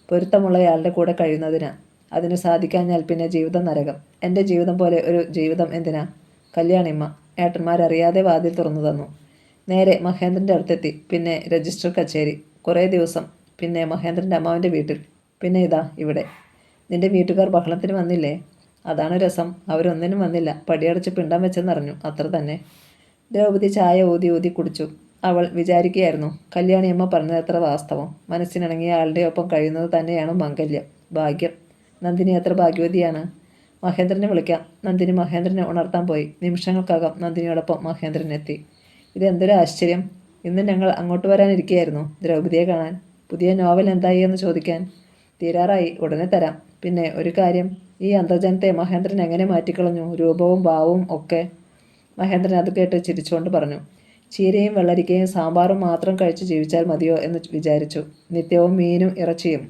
പൊരുത്തമുള്ളയാളുടെ കൂടെ കഴിയുന്നതിനാ. അതിന് സാധിക്കാഞ്ഞാൽ പിന്നെ ജീവിതം നരകം. എൻ്റെ ജീവിതം പോലെ ഒരു ജീവിതം എന്തിനാ? കല്യാണിമ്മ ഏട്ടന്മാരറിയാതെ വാതിൽ തുറന്നു തന്നു. നേരെ മഹേന്ദ്രൻ്റെ അടുത്തെത്തി. പിന്നെ രജിസ്റ്റർ കച്ചേരി. കുറേ ദിവസം. പിന്നെ മഹേന്ദ്രൻ്റെ അമ്മാവൻ്റെ വീട്ടിൽ. പിന്നെ ഇതാ ഇവിടെ. നിന്റെ വീട്ടുകാർ ബഹളത്തിന് വന്നില്ലേ? അതാണ് രസം. അവരൊന്നിനും വന്നില്ല. പടിയടച്ച് പിണ്ടം വെച്ചെന്നറിഞ്ഞു, അത്ര തന്നെ. ദ്രൗപദി ചായ ഊതി ഊതി കുടിച്ചു. അവൾ വിചാരിക്കുകയായിരുന്നു, കല്യാണിയമ്മ പറഞ്ഞത് എത്ര വാസ്തവം. മനസ്സിനിണങ്ങിയ ആളുടെ ഒപ്പം കഴിയുന്നത് തന്നെയാണ് മംഗല്യം. ഭാഗ്യം. നന്ദിനി എത്ര ഭാഗ്യവതിയാണ്. മഹേന്ദ്രനെ വിളിക്കാം. നന്ദിനി മഹേന്ദ്രനെ ഉണർത്താൻ പോയി. നിമിഷങ്ങൾക്കകം നന്ദിനിയോടൊപ്പം മഹേന്ദ്രൻ എത്തി. ഇതെന്തൊരു ആശ്ചര്യം! ഇന്ന് ഞങ്ങൾ അങ്ങോട്ട് വരാനിരിക്കുകയായിരുന്നു ദ്രൗപദിയെ കാണാൻ. പുതിയ നോവൽ എന്തായി എന്ന് ചോദിക്കാൻ. തീരാറായി, ഉടനെ തരാം. പിന്നെ ഒരു കാര്യം, ഈ അന്തർജനത്തെ മഹേന്ദ്രൻ എങ്ങനെ മാറ്റിക്കളഞ്ഞു, രൂപവും ഭാവവും ഒക്കെ. മഹേന്ദ്രൻ അത് കേട്ട് ചിരിച്ചുകൊണ്ട് പറഞ്ഞു. ചീരയും വെള്ളരിക്കയും സാമ്പാറും മാത്രം കഴിച്ച് ജീവിച്ചാൽ മതിയോ എന്ന് വിചാരിച്ചു. നിത്യവും മീനും ഇറച്ചിയും.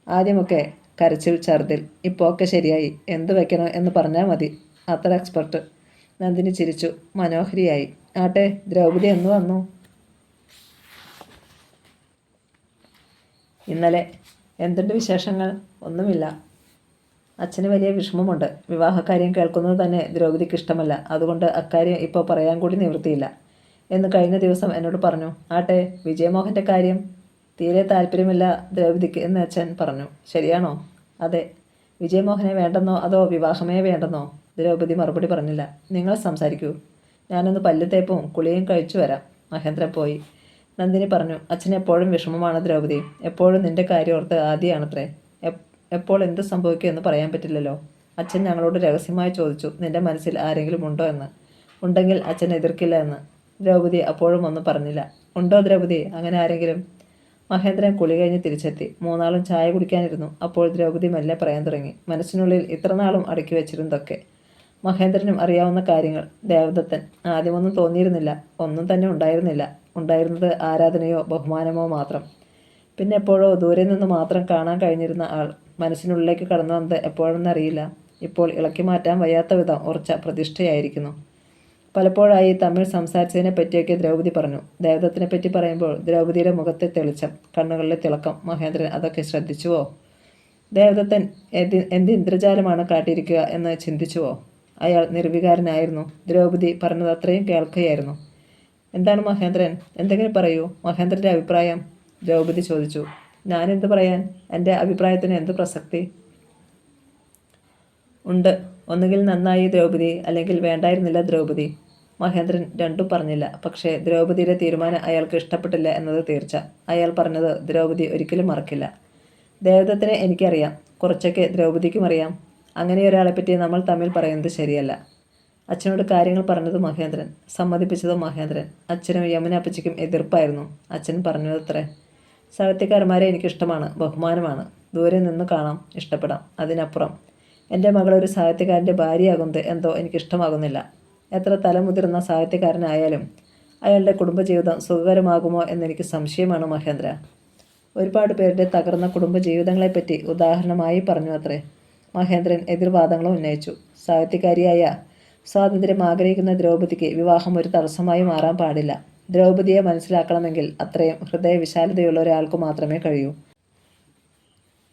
ആദ്യമൊക്കെ കരച്ചിൽ, ഛർദിൽ. ഇപ്പോൾ ഒക്കെ ശരിയായി. എന്ത് വെക്കണോ എന്ന് പറഞ്ഞാൽ മതി. അത്ര എക്സ്പെർട്ട്. നന്ദിനി ചിരിച്ചു. മനോഹരിയായി. ആട്ടെ, ദ്രൗപദി എന്ന് വന്നു? ഇന്നലെ. എന്തുണ്ട് വിശേഷങ്ങൾ? ഒന്നുമില്ല. അച്ഛന് വലിയ വിഷമമുണ്ട്. വിവാഹകാര്യം കേൾക്കുന്നത് തന്നെ ദ്രൗപദിക്ക് ഇഷ്ടമല്ല. അതുകൊണ്ട് അക്കാര്യം ഇപ്പോൾ പറയാൻ കൂടി നിവൃത്തിയില്ല എന്ന് കഴിഞ്ഞ ദിവസം എന്നോട് പറഞ്ഞു. ആട്ടെ, വിജയമോഹൻ്റെ കാര്യം? തീരെ താല്പര്യമില്ല ദ്രൗപദിക്ക് എന്ന് അച്ഛൻ പറഞ്ഞു. ശരിയാണോ? അതെ. വിജയമോഹനെ വേണ്ടെന്നോ അതോ വിവാഹമേ വേണ്ടെന്നോ? ദ്രൗപദി മറുപടി പറഞ്ഞില്ല. നിങ്ങൾ സംസാരിക്കൂ. ഞാനൊന്ന് പല്ല് തേപ്പും കുളിയും കഴിച്ചു വരാം. മഹേന്ദ്രൻ പോയി. നന്ദിനി പറഞ്ഞു. അച്ഛന് എപ്പോഴും വിഷമമാണ് ദ്രൗപദി. എപ്പോഴും നിന്റെ കാര്യം ഓർത്ത് ആദ്യമാണത്രേ. എപ്പോൾ എന്ത് സംഭവിക്കുമെന്ന് പറയാൻ പറ്റില്ലല്ലോ. അച്ഛൻ ഞങ്ങളോട് രഹസ്യമായി ചോദിച്ചു, നിന്റെ മനസ്സിൽ ആരെങ്കിലും ഉണ്ടോ എന്ന്. ഉണ്ടെങ്കിൽ അച്ഛൻ എതിർക്കില്ല എന്ന്. ദ്രൗപദി അപ്പോഴും ഒന്നും പറഞ്ഞില്ല. ഉണ്ടോ ദ്രൗപദി അങ്ങനെ ആരെങ്കിലും? മഹേന്ദ്രൻ കുളി കഴിഞ്ഞ് തിരിച്ചെത്തി. മൂന്നാളും ചായ കുടിക്കാനിരുന്നു. അപ്പോൾ ദ്രൗപദി മെല്ലെ പറയാൻ തുടങ്ങി. മനസ്സിനുള്ളിൽ ഇത്രനാളും അടക്കി വെച്ചിരുന്നതൊക്കെ. മഹേന്ദ്രനും അറിയാവുന്ന കാര്യങ്ങൾ. ദേവദത്തൻ. ആദ്യമൊന്നും തോന്നിയിരുന്നില്ല. ഒന്നും തന്നെ ഉണ്ടായിരുന്നില്ല. ഉണ്ടായിരുന്നത് ആരാധനയോ ബഹുമാനമോ മാത്രം. പിന്നെ എപ്പോഴോ ദൂരെ നിന്ന് മാത്രം കാണാൻ കഴിഞ്ഞിരുന്ന ആൾ മനസ്സിനുള്ളിലേക്ക് കടന്നു വന്നത് എപ്പോഴെന്നറിയില്ല. ഇപ്പോൾ ഇളക്കി മാറ്റാൻ വയ്യാത്ത വിധം ഉറച്ച പ്രതിഷ്ഠയായിരിക്കുന്നു. പലപ്പോഴായി തമ്മിൽ സംസാരിച്ചതിനെ പറ്റിയൊക്കെ ദ്രൗപദി പറഞ്ഞു. ദേവദത്തിനെ പറ്റി പറയുമ്പോൾ ദ്രൗപദിയുടെ മുഖത്തെ തെളിച്ചം, കണ്ണുകളിലെ തിളക്കം. മഹേന്ദ്രൻ അതൊക്കെ ശ്രദ്ധിച്ചുവോ? ദേവദത്തൻ എന്ത് ഇന്ദ്രജാലമാണ് കാട്ടിയിരിക്കുക എന്ന് ചിന്തിച്ചുവോ? അയാൾ നിർവികാരനായിരുന്നു. ദ്രൗപദി പറഞ്ഞത് അത്രയും കേൾക്കുകയായിരുന്നു. എന്താണ് മഹേന്ദ്രൻ? എന്തെങ്കിലും പറയൂ. മഹേന്ദ്രൻ്റെ അഭിപ്രായം? ദ്രൗപദി ചോദിച്ചു. ഞാനെന്ത് പറയാൻ? എൻ്റെ അഭിപ്രായത്തിന് എന്ത് പ്രസക്തി ഉണ്ട്? ഒന്നുകിൽ നന്നായി ദ്രൗപദി, അല്ലെങ്കിൽ വേണ്ടായിരുന്നില്ല ദ്രൗപദി. മഹേന്ദ്രൻ രണ്ടും പറഞ്ഞില്ല. പക്ഷേ ദ്രൗപദിയുടെ തീരുമാനം അയാൾക്ക് ഇഷ്ടപ്പെട്ടില്ല എന്നത് തീർച്ച. അയാൾ പറഞ്ഞത് ദ്രൗപദി ഒരിക്കലും മറക്കില്ല. ദേവദത്തിനെ എനിക്കറിയാം. കുറച്ചൊക്കെ ദ്രൗപദിക്കും അറിയാം. അങ്ങനെയൊരാളെപ്പറ്റി നമ്മൾ തമ്മിൽ പറയുന്നത് ശരിയല്ല. അച്ഛനോട് കാര്യങ്ങൾ പറഞ്ഞത് മഹേന്ദ്രൻ. സമ്മതിപ്പിച്ചത് മഹേന്ദ്രൻ. അച്ഛനും യമുന അപ്പച്ചിക്കും എതിർപ്പായിരുന്നു. അച്ഛൻ പറഞ്ഞതത്രേ. സാഹിത്യകാരന്മാരെ എനിക്കിഷ്ടമാണ്, ബഹുമാനമാണ്. ദൂരെ നിന്ന് കാണാം, ഇഷ്ടപ്പെടാം. അതിനപ്പുറം എൻ്റെ മകളൊരു സാഹിത്യകാരൻ്റെ ഭാര്യയാകുന്നത് എന്തോ എനിക്കിഷ്ടമാകുന്നില്ല. എത്ര തലമുതിർന്ന സാഹിത്യകാരനായാലും അയാളുടെ കുടുംബജീവിതം സുഖകരമാകുമോ എന്നെനിക്ക് സംശയമാണ് മഹേന്ദ്ര. ഒരുപാട് പേരുടെ തകർന്ന കുടുംബജീവിതങ്ങളെപ്പറ്റി ഉദാഹരണമായി പറഞ്ഞു അത്രേ. മഹേന്ദ്രൻ എതിർവാദങ്ങളും ഉന്നയിച്ചു. സാഹിത്യകാരിയായ സ്വാതന്ത്ര്യം ആഗ്രഹിക്കുന്ന ദ്രൗപദിക്ക് വിവാഹം ഒരു തടസ്സമായി മാറാൻ പാടില്ല. ദ്രൗപദിയെ മനസ്സിലാക്കണമെങ്കിൽ അത്രയും ഹൃദയവിശാലതയുള്ള ഒരാൾക്ക് മാത്രമേ കഴിയൂ.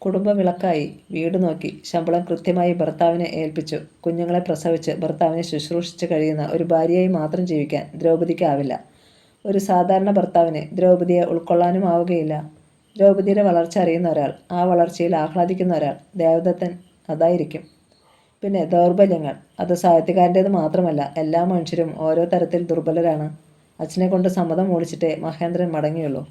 കുടുംബവിളക്കായി വീട് നോക്കി ശമ്പളം കൃത്യമായി ഭർത്താവിനെ ഏൽപ്പിച്ചു കുഞ്ഞുങ്ങളെ പ്രസവിച്ച് ഭർത്താവിനെ ശുശ്രൂഷിച്ച് കഴിയുന്ന ഒരു ഭാര്യയായി മാത്രം ജീവിക്കാൻ ദ്രൗപദിക്കാവില്ല. ഒരു സാധാരണ ഭർത്താവിന് ദ്രൗപദിയെ ഉൾക്കൊള്ളാനും ആവുകയില്ല. ദ്രൗപദിയുടെ വളർച്ച അറിയുന്ന ഒരാൾ, ആ വളർച്ചയിൽ ആഹ്ലാദിക്കുന്ന ഒരാൾ ദേവദത്തൻ അതായിരിക്കും. പിന്നെ ദൗർബല്യങ്ങൾ, അത് സാഹിത്യകാരൻ്റേത് മാത്രമല്ല. എല്ലാ മനുഷ്യരും ഓരോ തരത്തിൽ ദുർബലരാണ്. അച്ഛനെ കൊണ്ട് സമ്മതം മൂളിച്ചിട്ടേ മഹേന്ദ്രൻ മടങ്ങിയുള്ളൂ.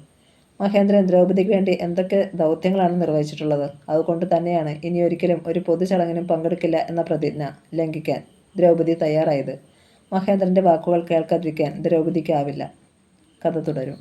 മഹേന്ദ്രൻ ദ്രൗപദിക്ക് വേണ്ടി എന്തൊക്കെ ദൗത്യങ്ങളാണ് നിർവഹിച്ചിട്ടുള്ളത്. അതുകൊണ്ട് തന്നെയാണ് ഇനിയൊരിക്കലും ഒരു പൊതുചടങ്ങിനും പങ്കെടുക്കില്ല എന്ന പ്രതിജ്ഞ ലംഘിക്കാൻ ദ്രൗപദി തയ്യാറായത്. മഹേന്ദ്രൻ്റെ വാക്കുകൾ കേൾക്കാതിരിക്കാൻ ദ്രൗപദിക്കാവില്ല. കഥ തുടരും.